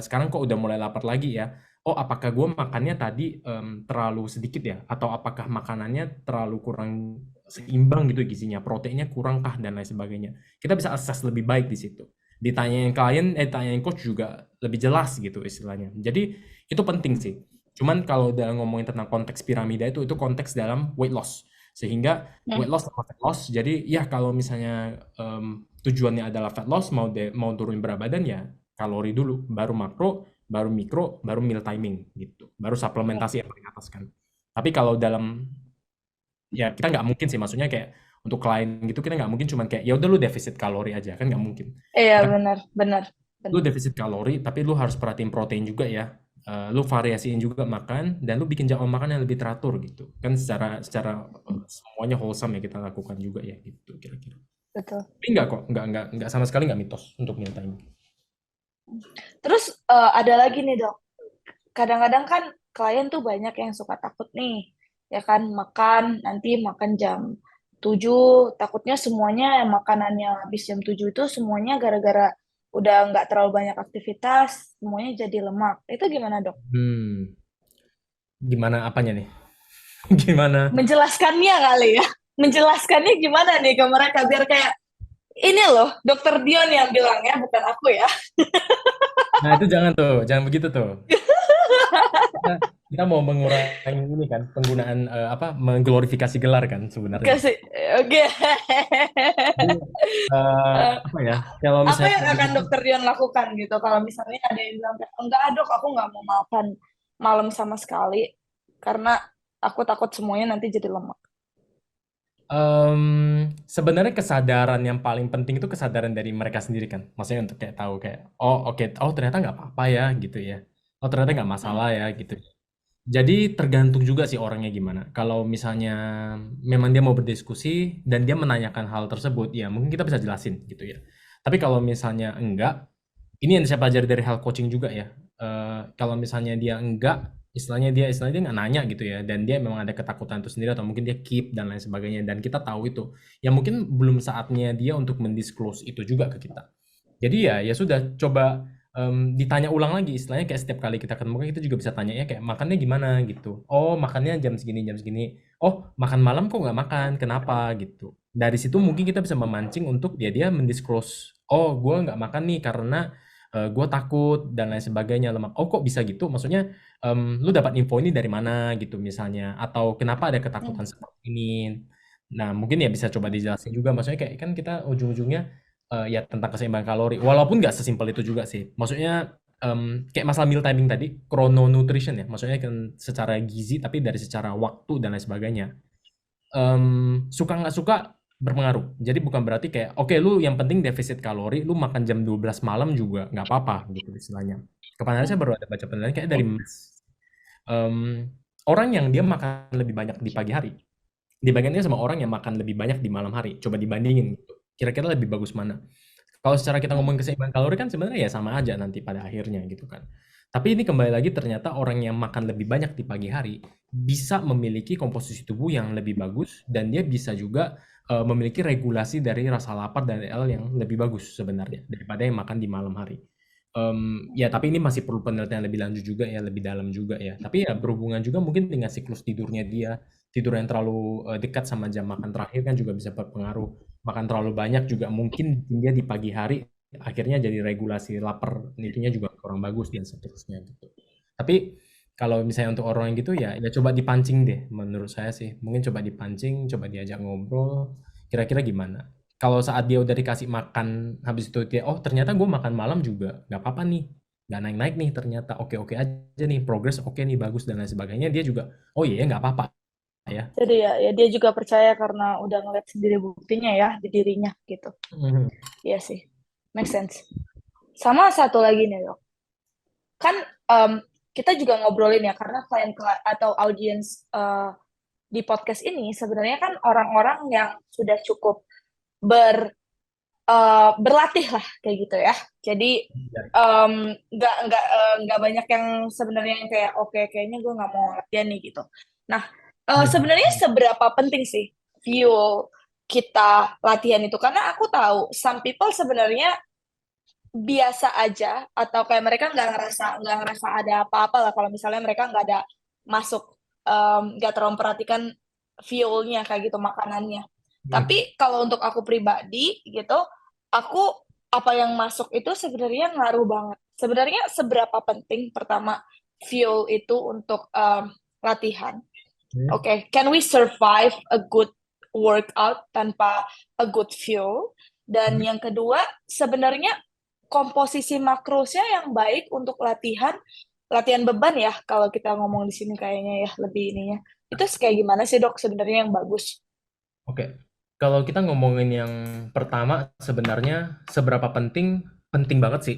sekarang kok udah mulai lapar lagi ya. Oh apakah gue makannya tadi terlalu sedikit ya? Atau apakah makanannya terlalu kurang seimbang gitu gizinya, proteinnya kurang kah dan lain sebagainya. Kita bisa akses lebih baik di situ. Ditanyain klien, ditanyain coach juga lebih jelas gitu istilahnya. Jadi itu penting sih. Cuman kalau udah ngomongin tentang konteks piramida itu konteks dalam weight loss. Sehingga Hmm. weight loss sama fat loss. Jadi ya kalau misalnya tujuannya adalah fat loss, mau turun berat badan ya kalori dulu, baru makro, baru mikro, baru meal timing gitu. Baru suplementasi yang paling atas kan. Tapi kalau dalam ya kita nggak mungkin sih, maksudnya kayak untuk klien gitu kita nggak mungkin cuman kayak ya udah lu defisit kalori aja kan, nggak mungkin. Iya Kita benar, benar, lu benar. defisit kalori tapi lu harus perhatiin protein juga ya. Lu variasiin juga makan dan lu bikin jadwal makan yang lebih teratur gitu kan, secara semuanya wholesome ya kita lakukan juga ya gitu kira-kira. Betul. Tapi nggak kok, nggak sama sekali nggak mitos untuk meal timing. Terus ada lagi nih dok, kadang-kadang kan klien tuh banyak yang suka takut nih, ya kan nanti makan jam 7, takutnya semuanya makanannya habis jam 7 itu semuanya gara-gara udah nggak terlalu banyak aktivitas, semuanya jadi lemak. Itu gimana dok? Gimana apanya nih? Gimana? Menjelaskannya kali ya, menjelaskannya gimana nih ke mereka biar kayak ini loh, dokter Dion yang bilangnya bukan aku ya. Nah itu jangan tuh, jangan begitu tuh. kita, kita mau mengurangi ini kan penggunaan mengglorifikasi gelar kan sebenarnya. Kasih, oke. Jadi, apa ya? Kalau Apa misalnya yang akan dokter Dion lakukan gitu kalau misalnya ada yang bilang kayak, enggak dok aku nggak mau makan malam sama sekali karena aku takut semuanya nanti jadi lemak. sebenarnya kesadaran yang paling penting itu kesadaran dari mereka sendiri kan. Maksudnya untuk kayak tahu kayak oh ternyata nggak apa-apa ya gitu ya. Oh ternyata nggak Hmm. masalah ya gitu. Jadi tergantung juga sih orangnya gimana. Kalau misalnya memang dia mau berdiskusi dan dia menanyakan hal tersebut, ya mungkin kita bisa jelasin gitu ya. Tapi kalau misalnya enggak, ini yang saya pelajari dari health coaching juga ya. Kalau misalnya dia enggak, istilahnya dia nggak nanya gitu ya, dan dia memang ada ketakutan itu sendiri atau mungkin dia keep dan lain sebagainya, dan kita tahu itu, ya mungkin belum saatnya dia untuk mendisclose itu juga ke kita. Jadi ya sudah coba ditanya ulang lagi, istilahnya kayak setiap kali kita ketemu kan kita juga bisa tanya ya kayak makannya gimana gitu. Oh makannya jam segini jam segini. Oh makan malam kok nggak makan, kenapa gitu. Dari situ mungkin kita bisa memancing untuk dia mendisclose. Oh gue nggak makan nih karena gue takut dan lain sebagainya lemak. Oh kok bisa gitu? Maksudnya lu dapat info ini dari mana gitu misalnya? Atau kenapa ada Hmm. ketakutan seperti ini? Nah mungkin ya bisa coba dijelasin juga. Maksudnya kayak kan kita ujung-ujungnya ya tentang keseimbangan kalori. Walaupun nggak sesimpel itu juga sih. Maksudnya kayak masalah meal timing tadi, chrononutrition ya. Maksudnya kan secara gizi tapi dari secara waktu dan lain sebagainya. Suka nggak suka berpengaruh. Jadi bukan berarti kayak oke lu yang penting defisit kalori, lu makan jam 12 malam juga nggak apa-apa gitu istilahnya. Kemarin saya baru ada baca penelitian kayak dari orang yang dia makan lebih banyak di pagi hari dibandingkan sama orang yang makan lebih banyak di malam hari. Coba dibandingin gitu. Kira-kira lebih bagus mana? Kalau secara kita Hmm. ngomong keseimbangan kalori kan sebenarnya ya sama aja nanti pada akhirnya gitu kan. Tapi ini kembali lagi ternyata orang yang makan lebih banyak di pagi hari bisa memiliki komposisi tubuh yang lebih bagus dan dia bisa juga memiliki regulasi dari rasa lapar dan LDL yang lebih bagus sebenarnya daripada yang makan di malam hari. Ya tapi ini masih perlu penelitian lebih lanjut juga ya, lebih dalam juga ya. Tapi ya berhubungan juga mungkin dengan siklus tidurnya dia. Tidur yang terlalu dekat sama jam makan terakhir kan juga bisa berpengaruh. Makan terlalu banyak juga mungkin dia di pagi hari akhirnya jadi regulasi lapar itunya juga kurang bagus dan seterusnya gitu. Tapi kalau misalnya untuk orang yang gitu ya coba dipancing deh menurut saya sih. Mungkin coba dipancing, coba diajak ngobrol. Kira-kira gimana? Kalau saat dia udah dikasih makan, habis itu dia, oh ternyata gue makan malam juga nggak apa-apa nih, nggak naik-naik nih ternyata, oke-oke aja nih, progres oke nih, bagus dan lain sebagainya, dia juga, oh iya nggak apa-apa. ya. Jadi ya dia juga percaya karena udah ngeliat sendiri buktinya ya di dirinya gitu. Mhm. Iya sih, make sense. Sama satu lagi nih dok, kan em, kita juga ngobrolin ya karena klien atau audiens di podcast ini sebenarnya kan orang-orang yang sudah cukup berlatih lah kayak gitu ya. Jadi Ya. nggak banyak yang sebenarnya yang kayak oke kayaknya gue nggak mau latihan nih gitu. Nah, sebenarnya Mhm. seberapa penting sih fuel kita latihan itu? Karena aku tahu some people sebenarnya biasa aja atau kayak mereka nggak ngerasa ada apa-apa lah kalau misalnya mereka nggak ada masuk nggak terlalu memperhatikan fuelnya kayak gitu makanannya. Mhm. Tapi kalau untuk aku pribadi gitu, aku apa yang masuk itu sebenarnya ngaruh banget. Sebenarnya seberapa penting pertama fuel itu untuk latihan. Mhm. Oke, can we survive a good workout tanpa a good fuel? Dan Mhm. yang kedua, sebenarnya komposisi makrosnya yang baik untuk latihan latihan beban ya kalau kita ngomong di sini kayaknya ya lebih ininya. Itu kayak gimana sih dok sebenarnya yang bagus? Oke, kalau kita ngomongin yang pertama sebenarnya seberapa penting, penting banget sih.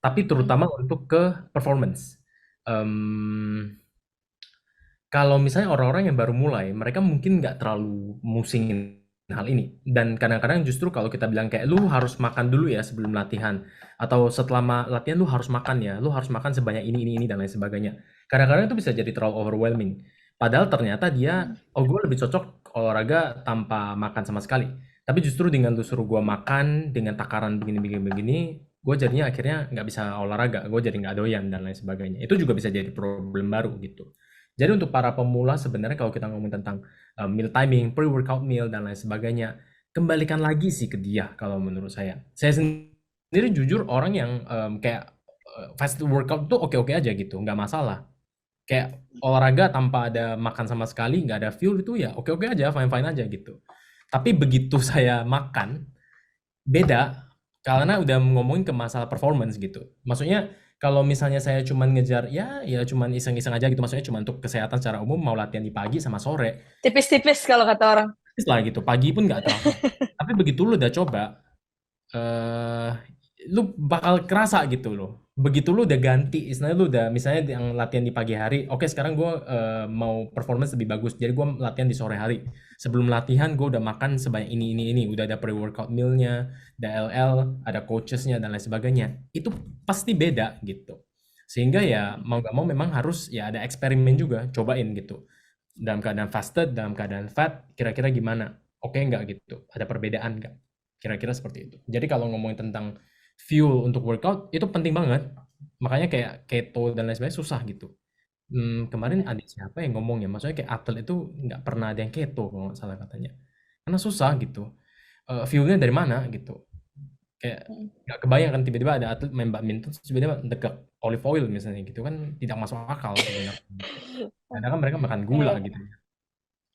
Tapi Hmm. terutama untuk ke performance. Em, Kalau misalnya orang-orang yang baru mulai, mereka mungkin nggak terlalu musingin hal ini. Dan kadang-kadang justru kalau kita bilang kayak lu harus makan dulu ya sebelum latihan, atau setelah latihan lu harus makan ya, lu harus makan sebanyak ini dan lain sebagainya. Kadang-kadang itu bisa jadi terlalu overwhelming. Padahal ternyata dia, oh gue lebih cocok olahraga tanpa makan sama sekali. Tapi justru dengan lu suruh gue makan dengan takaran begini, gue jadinya akhirnya nggak bisa olahraga, gue jadi nggak doyan dan lain sebagainya. Itu juga bisa jadi problem baru gitu. Jadi untuk para pemula sebenarnya kalau kita ngomong tentang meal timing, pre-workout meal dan lain sebagainya, kembalikan lagi sih ke dia kalau menurut saya. Saya sendiri jujur orang yang kayak fast workout tuh oke-oke aja gitu, nggak masalah. Kayak olahraga tanpa ada makan sama sekali, nggak ada fuel itu ya oke-oke aja, fine-fine aja gitu. Tapi begitu saya makan, beda, karena udah ngomongin ke masalah performance gitu. Maksudnya kalau misalnya saya cuman ngejar ya cuman iseng-iseng aja gitu, maksudnya cuma untuk kesehatan secara umum mau latihan di pagi sama sore, Tipis-tipis kalau kata orang. is lah gitu. Pagi pun nggak terasa. Tapi begitu lu udah coba, eh lu bakal kerasa gitu loh. Begitu lu udah ganti, istilahnya lu udah misalnya yang latihan di pagi hari, oke sekarang gue mau performance lebih bagus, jadi gue latihan di sore hari. Sebelum latihan gue udah makan sebanyak ini, udah ada pre-workout mealnya, ada LL, ada coachesnya dan lain sebagainya. Itu pasti beda gitu. Sehingga ya mau gak mau memang harus ya ada eksperimen juga, cobain gitu. Dalam keadaan fasted, dalam keadaan fat, kira-kira gimana? Oke nggak gitu? Ada perbedaan nggak? Kira-kira seperti itu. Jadi kalau ngomongin tentang fuel untuk workout itu penting banget. Makanya kayak keto dan lain sebagainya susah gitu. Kemarin adik siapa yang ngomong ya, maksudnya kayak atlet itu nggak pernah ada yang keto kalau nggak salah katanya. Karena susah gitu. Fuelnya dari mana gitu. Kayak nggak kebayang kan tiba-tiba ada atlet main badminton terus tiba-tiba dekat olive oil misalnya gitu kan tidak masuk akal sebenarnya. Karena kan mereka makan gula Iya. gitu.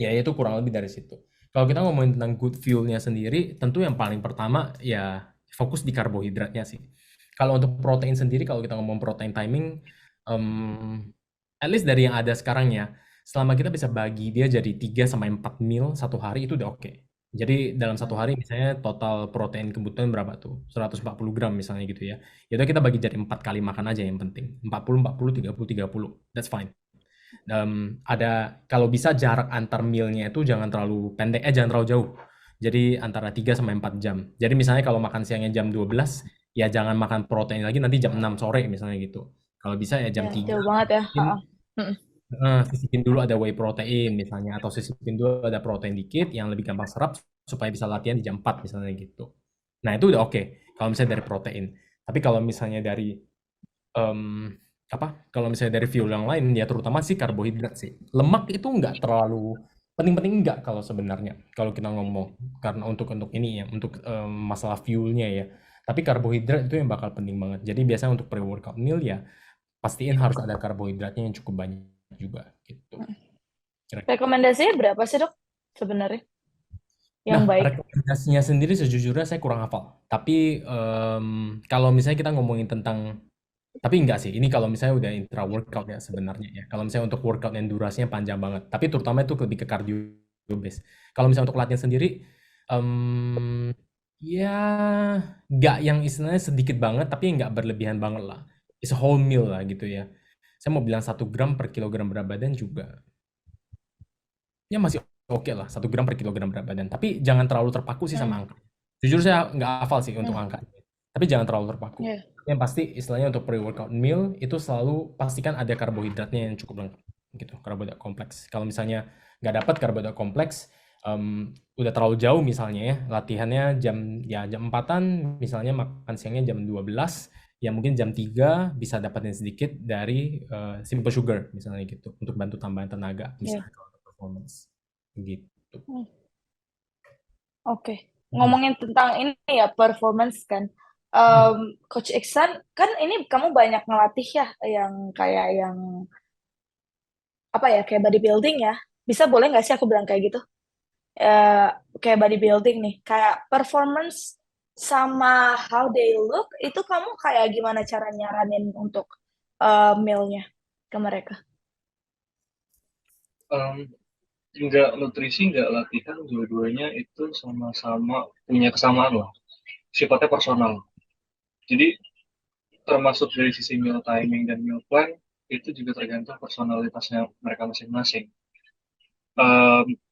Ya itu kurang lebih dari situ. Kalau kita ngomongin tentang good fuel-nya sendiri, tentu yang paling pertama ya fokus di karbohidratnya sih. Kalau untuk protein sendiri, kalau kita ngomong protein timing, at least dari yang ada sekarang ya, selama kita bisa bagi dia jadi 3 sampai 4 meal satu hari itu udah oke. Jadi dalam satu hari misalnya total protein kebutuhan berapa tuh? 140 gram misalnya gitu ya. Ya udah kita bagi jadi 4 kali makan aja yang penting. 40, 40, 30. That's fine. Ada kalau bisa jarak antar mealnya itu jangan terlalu pendek, jangan terlalu jauh. Jadi antara 3 sampai 4 jam. Jadi misalnya kalau makan siangnya jam 12, ya jangan makan protein lagi nanti jam 6 sore misalnya gitu. Kalau bisa ya jam Ya, 3 jauh banget ya. mungkin Mm-mm. sisipin dulu ada whey protein misalnya atau sisipin dulu ada protein dikit yang lebih gampang serap supaya bisa latihan di jam 4 misalnya gitu. Nah, itu udah oke kalau misalnya dari protein. Tapi kalau misalnya dari em, kalau misalnya dari fuel yang lain ya terutama sih karbohidrat sih. Lemak itu nggak terlalu penting-penting enggak kalau sebenarnya kalau kita ngomong karena untuk ini ya untuk masalah fuelnya ya. Tapi karbohidrat itu yang bakal penting banget. Jadi biasanya untuk pre-workout meal ya pastiin harus ada karbohidratnya yang cukup banyak juga gitu. Kira-kira. Rekomendasinya berapa sih dok sebenarnya yang Nah, baik? rekomendasinya sendiri sejujurnya saya kurang hafal. Tapi kalau misalnya kita ngomongin tentang Tapi enggak sih, ini kalau misalnya udah intra workout ya sebenarnya ya. Kalau misalnya untuk workout yang durasinya panjang banget, tapi terutama itu lebih ke cardio base. Kalau misalnya untuk latihan sendiri, ya nggak yang istilahnya sedikit banget, tapi nggak berlebihan banget lah. It's a whole meal lah gitu ya. Saya mau bilang 1 gram per kilogram berat badan juga, ya masih oke lah, 1 gram per kilogram berat badan. Tapi jangan terlalu terpaku sih Hmm. sama angka. Jujur saya nggak hafal sih untuk Hmm. angka. Tapi jangan terlalu terpaku. Ya. Yang pasti istilahnya untuk pre-workout meal itu selalu pastikan ada karbohidratnya yang cukup lengkap gitu, karbohidrat kompleks. Kalau misalnya nggak dapat karbohidrat kompleks, udah terlalu jauh misalnya ya, latihannya jam 4-an, misalnya makan siangnya jam 12, ya mungkin jam 3 bisa dapatin sedikit dari simple sugar misalnya gitu, untuk bantu tambahan tenaga Ya. misalnya kalau untuk performance gitu. Hmm. Oke. Ngomongin tentang ini ya, performance kan. Coach Iksan, kan ini kamu banyak ngelatih ya, yang kayak yang apa ya, kayak bodybuilding ya. Bisa boleh nggak sih aku bilang kayak gitu? Eh, Kayak bodybuilding nih, kayak performance sama how they look, itu kamu kayak gimana cara nyaranin untuk mealnya ke mereka? Em, nggak nutrisi, nggak latihan, dua-duanya itu sama-sama punya kesamaan lah. Sifatnya personal. Jadi termasuk dari sisi meal timing dan meal plan itu juga tergantung personalitasnya mereka masing-masing.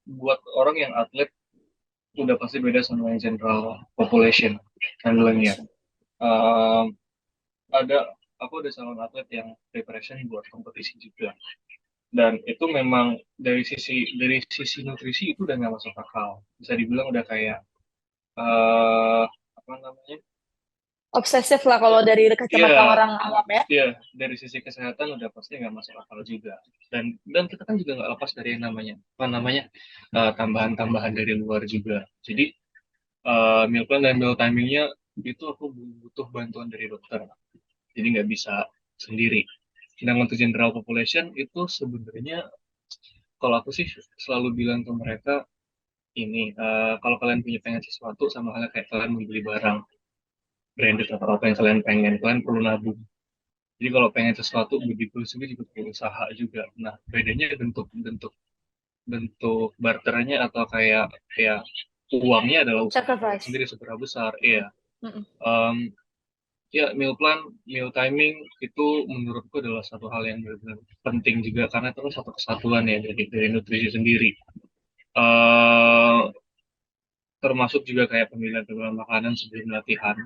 Buat orang yang atlet udah pasti beda sama yang general population handlingnya. Population. Um, ada aku ada calon atlet yang preparation buat kompetisi juga, dan itu memang dari sisi nutrisi itu udah nggak masuk akal, bisa dibilang udah kayak apa namanya, Obsesif lah kalau dari kacamata iya. orang awam ya. Iya, dari sisi kesehatan udah pasti nggak masuk akal juga. Dan kita kan juga nggak lepas dari yang namanya apa namanya, tambahan-tambahan dari luar juga. Jadi meal plan dan meal timingnya itu aku butuh bantuan dari dokter. Jadi nggak bisa sendiri. Sedangkan untuk general population itu sebenarnya kalau aku sih selalu bilang ke mereka ini, kalau kalian punya pengen sesuatu sama halnya kayak kalian membeli barang branded atau apa yang kalian pengen, kalian perlu nabung. Jadi kalau pengen sesuatu begitu sendiri juga perlu usaha juga. Nah, bedanya bentuk bentuk bentuk barternya atau kayak uangnya adalah usaha kalian Sacrifice. sendiri seberapa besar. Iya. Mm-mm. Em, ya meal plan, meal timing itu menurutku adalah satu hal yang benar-benar penting juga karena itu kan satu kesatuan ya dari nutrisi sendiri. eh Termasuk juga kayak pemilihan-pemilihan makanan sebelum latihan.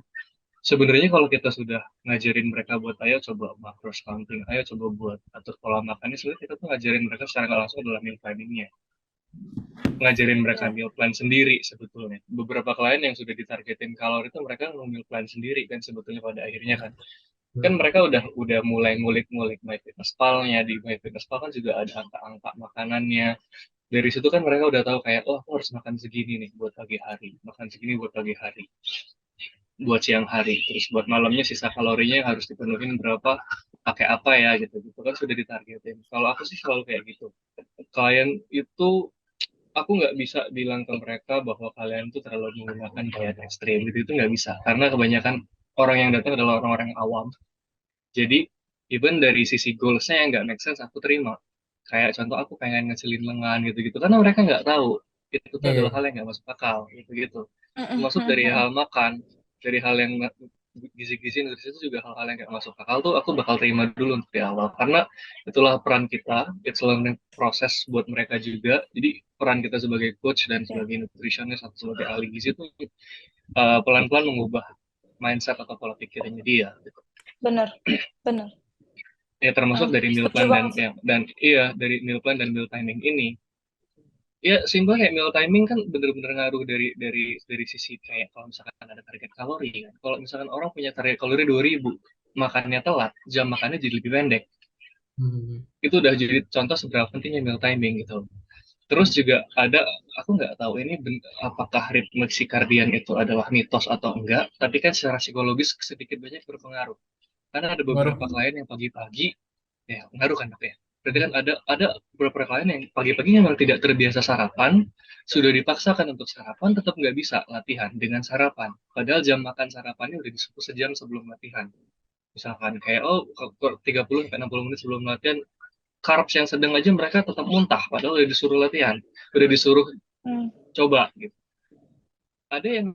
Sebenarnya kalau kita sudah ngajarin mereka buat ayo coba macros counting, ayo coba buat atur pola makannya, sebenarnya kita tuh ngajarin mereka secara nggak langsung dalam meal planningnya, ngajarin mereka Ya. meal plan sendiri sebetulnya. Beberapa klien yang sudah ditargetin kalori itu mereka meal plan sendiri kan sebetulnya pada akhirnya kan mereka udah mulai ngulik-ngulik MyFitnessPal-nya. Di MyFitnessPal kan juga ada angka-angka makanannya. Dari situ kan mereka udah tahu kayak, oh aku harus makan segini nih buat pagi hari, makan segini buat pagi hari, buat siang hari, terus buat malamnya sisa kalorinya yang harus dipenuhin berapa, pakai apa ya gitu gitu kan sudah ditargetin. Kalau aku sih selalu kayak gitu. Klien itu aku nggak bisa bilang ke mereka bahwa kalian tuh terlalu menggunakan diet ekstrim gitu, itu nggak bisa karena kebanyakan orang yang datang adalah orang-orang awam. Jadi even dari sisi goalsnya yang nggak make sense aku terima. Kayak contoh aku pengen ngecilin lengan gitu-gitu karena mereka nggak tahu itu tuh Iya, iya, adalah iya. hal yang nggak masuk akal gitu-gitu. Mm-mm. Termasuk dari hal makan, dari hal yang gizi-gizi nutrisi itu juga hal-hal yang nggak masuk akal tuh aku bakal terima dulu untuk di awal karena itulah peran kita, it's learning proses buat mereka juga. Jadi peran kita sebagai coach dan Ya. sebagai nutritionist atau sebagai ahli gizi itu pelan-pelan mengubah mindset atau pola pikirnya dia gitu. Bener, bener. Ya termasuk dari meal Setuju plan dan banget sih. yang dan iya dari meal plan dan meal timing ini. Ya simpel kayak meal timing kan bener-bener ngaruh dari sisi kayak kalau misalkan ada target kalori kan. Kalau misalkan orang punya target kalori 2000, makannya telat, jam makannya jadi lebih pendek. Hmm. Itu udah jadi contoh seberapa pentingnya meal timing gitu. Terus juga ada, aku nggak tahu ini apakah ritme circadian itu adalah mitos atau enggak, tapi kan secara psikologis sedikit banyak berpengaruh. Karena ada Ngaruh. beberapa klien yang pagi-pagi, ya ngaruh kan dok ya. Berarti kan ada beberapa klien yang pagi-pagi memang tidak terbiasa sarapan, sudah dipaksakan untuk sarapan, tetap nggak bisa latihan dengan sarapan. Padahal jam makan sarapannya udah disebut sejam sebelum latihan. Misalkan kayak 30 sampai 60 menit sebelum latihan carbs yang sedang aja mereka tetap muntah padahal udah disuruh latihan, udah disuruh Hmm. coba gitu. Ada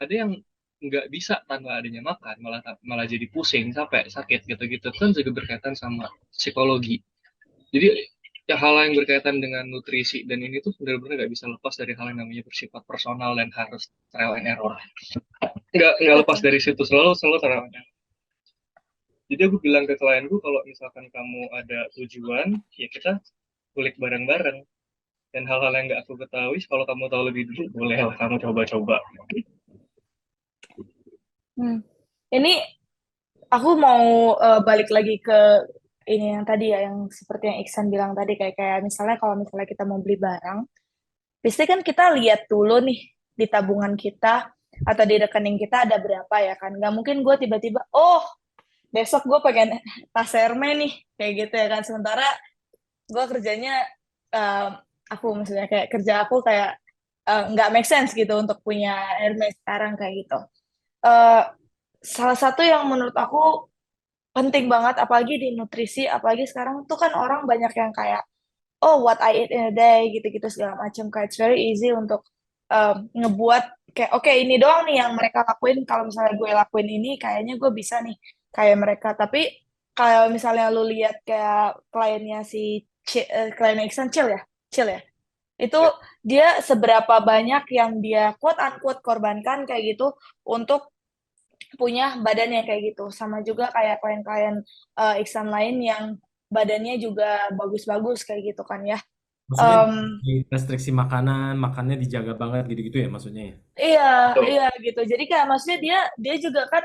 yang nggak bisa tanpa adanya makan, malah malah jadi pusing, sampai sakit gitu-gitu kan juga berkaitan sama psikologi. Jadi ya hal yang berkaitan dengan nutrisi dan ini tuh benar-benar nggak bisa lepas dari hal yang namanya bersifat personal dan harus trial and error. Nggak lepas Betul. dari situ, selalu trial and error. Jadi aku bilang ke klienku kalau misalkan kamu ada tujuan, ya kita kulik bareng-bareng. Dan hal-hal yang nggak aku ketahui, kalau kamu tahu lebih dulu, boleh lah kamu coba-coba. Hmm. Ini aku mau balik lagi ke ini yang tadi ya, yang seperti yang Iksan bilang tadi, kayak misalnya kalau misalnya kita mau beli barang, pasti kan kita lihat dulu nih di tabungan kita atau di rekening kita ada berapa ya kan. Nggak mungkin gue tiba-tiba, oh besok gue pengen tas Hermes nih, kayak gitu ya kan. Sementara gue kerjanya, eh, aku maksudnya kayak kerja aku kayak nggak make sense gitu untuk punya Hermes sekarang kayak gitu. Eh, Salah satu yang menurut aku penting banget, apalagi di nutrisi, apalagi sekarang tuh kan orang banyak yang kayak, oh what I eat in a day gitu-gitu segala macam, kayak it's very easy untuk ngebuat kayak oke, ini doang nih yang mereka lakuin, kalau misalnya gue lakuin ini kayaknya gue bisa nih kayak mereka. Tapi kalau misalnya lu lihat kayak kliennya si klien Iksan, Chill ya, itu Ya, dia seberapa banyak yang dia quote unquote korbankan kayak gitu untuk punya badan yang kayak gitu. Sama juga kayak klien-klien Iksan lain yang badannya juga bagus-bagus kayak gitu kan ya. Maksudnya Em, di restriksi makanan, makannya dijaga banget gitu-gitu ya maksudnya ya. iya, betul. iya gitu. Jadi kayak maksudnya dia dia juga kan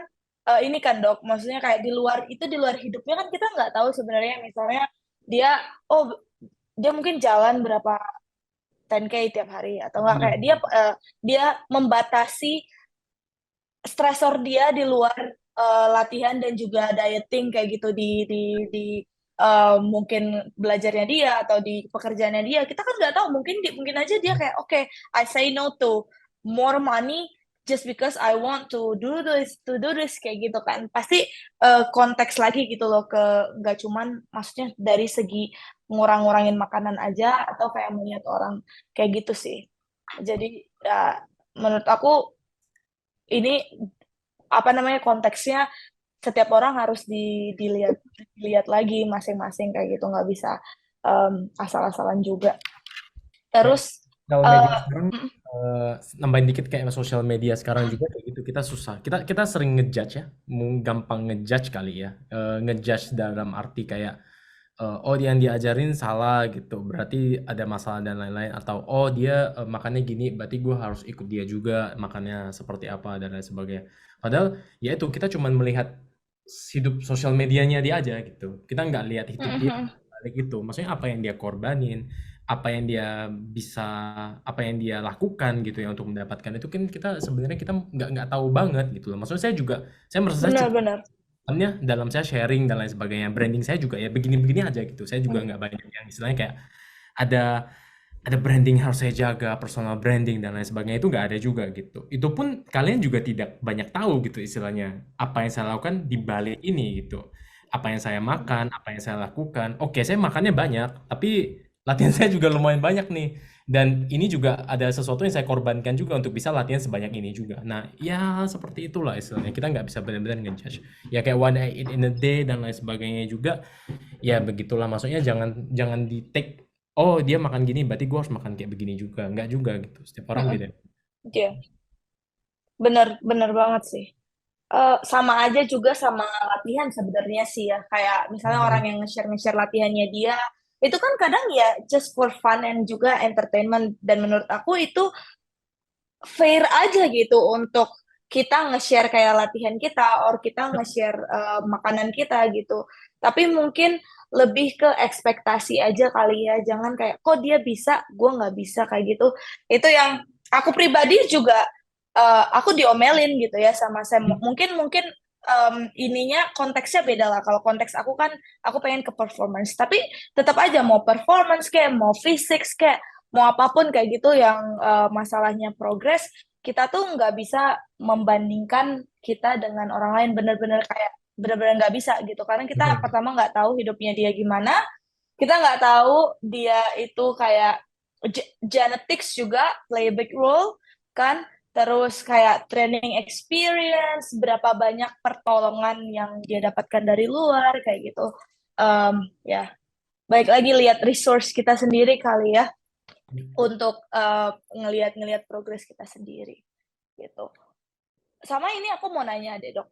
ini kan dok, maksudnya kayak di luar itu, di luar hidupnya kan kita nggak tahu sebenarnya. Misalnya dia, oh dia mungkin jalan berapa 10K tiap hari atau enggak, kayak dia Hmm. dia membatasi stresor dia di luar latihan dan juga dieting kayak gitu di mungkin belajarnya dia atau di pekerjaannya dia. Kita kan nggak tahu, mungkin aja dia kayak oke, I say no to more money just because I want to do this kayak gitu kan. Pasti konteks lagi gitu loh, ke nggak cuman maksudnya dari segi ngurang-ngurangin makanan aja atau kayak melihat orang kayak gitu sih. Jadi ya, menurut aku ini apa namanya, konteksnya setiap orang harus dilihat lagi masing-masing kayak gitu, nggak bisa asal-asalan juga. Kayak Terus kalau media eh, sekarang mm, eh, nambahin dikit kayak sosial media sekarang juga kayak gitu kita susah. Kita sering ngejudge ya, gampang ngejudge kali ya. Ngejudge dalam arti kayak oh dia yang diajarin salah gitu, berarti ada masalah dan lain-lain atau oh dia makannya gini, berarti gue harus ikut dia juga makannya seperti apa dan lain sebagainya. Padahal ya itu kita cuma melihat hidup sosial medianya dia aja gitu. Kita nggak lihat mm, hidup mm, dia mm. balik itu. Maksudnya apa yang dia korbanin, apa yang dia bisa, apa yang dia lakukan gitu ya untuk mendapatkan itu kan kita sebenarnya kita nggak tahu banget gitu loh. Maksudnya saya merasa saya cukup Benar-benar. dalam saya sharing dan lain sebagainya. Branding saya juga ya begini-begini aja gitu. Saya juga Mm, nggak banyak yang istilahnya kayak ada ada branding harus saya jaga, personal branding dan lain sebagainya itu nggak ada juga gitu. Itu pun kalian juga tidak banyak tahu gitu istilahnya. Apa yang saya lakukan di balik ini gitu. Apa yang saya mm. makan, apa yang saya lakukan. Oke, saya makannya banyak, tapi latihan saya juga lumayan banyak nih. Dan ini juga ada sesuatu yang saya korbankan juga untuk bisa latihan sebanyak ini juga. Nah, ya seperti itulah istilahnya. Kita nggak bisa benar-benar ngejudge. Ya kayak one I eat in a day dan lain sebagainya juga. Ya begitulah. Maksudnya jangan jangan di take oh dia makan gini berarti gue harus makan kayak begini juga, nggak juga gitu, setiap orang Mm-mm. beda. Iya, benar banget sih. Sama aja juga sama latihan sebenarnya sih ya. Kayak misalnya orang Hmm. yang nge-share latihannya dia, itu kan kadang ya just for fun and juga entertainment. Dan menurut aku itu fair aja gitu untuk kita nge-share kayak latihan kita, or kita nge-share makanan kita gitu. Tapi mungkin lebih ke ekspektasi aja kali ya. Jangan kayak, kok dia bisa, gue nggak bisa kayak gitu. Itu yang aku pribadi juga, aku diomelin gitu ya sama saya. Mungkin ininya konteksnya beda lah. Kalau konteks aku kan, aku pengen ke performance. Tapi tetap aja mau performance kayak, mau fisik kayak, mau apapun kayak gitu yang masalahnya progres, kita tuh nggak bisa membandingkan kita dengan orang lain. Bener-bener kayak benar-benar nggak bisa gitu, karena kita Mhm. pertama nggak tahu hidupnya dia gimana, kita nggak tahu dia itu kayak genetics juga play a big role kan, terus kayak training experience, berapa banyak pertolongan yang dia dapatkan dari luar kayak gitu. Ya, baik lagi lihat resource kita sendiri kali ya untuk ngelihat-ngelihat progres kita sendiri gitu. Sama ini aku mau nanya deh dok,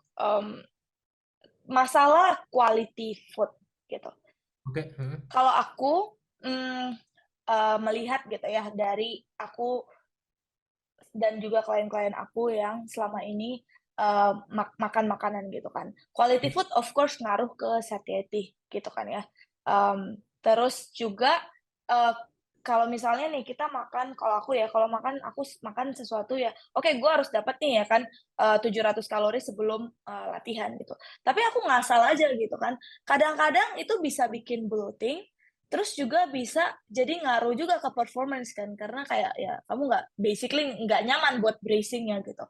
masalah quality food gitu. Oke, mhm. Kalau aku mm, melihat gitu ya dari aku dan juga klien-klien aku yang selama ini makan makanan gitu kan. Quality food of course ngaruh ke satiety gitu kan ya. Terus juga uh, kalau misalnya nih kita makan, kalau aku ya, kalau makan aku makan sesuatu ya, oke gue harus dapat nih ya kan 700 kalori sebelum latihan gitu. Tapi aku ngasal aja gitu kan. Kadang-kadang itu bisa bikin bloating, terus juga bisa jadi ngaruh juga ke performance kan, karena kayak ya kamu nggak basically nggak nyaman buat bracing-nya gitu.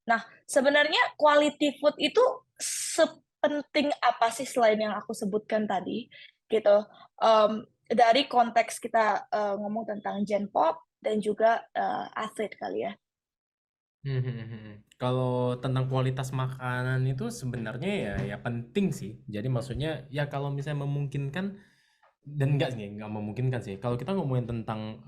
Nah, sebenarnya quality food itu sepenting apa sih selain yang aku sebutkan tadi gitu. Dari konteks kita ngomong tentang Gen Pop dan juga atlet kali ya. Mhm, mhm, mhm. Kalau tentang kualitas makanan itu sebenarnya ya penting sih. Jadi maksudnya ya kalau misalnya memungkinkan dan enggak sih, enggak memungkinkan sih. Kalau kita ngomongin tentang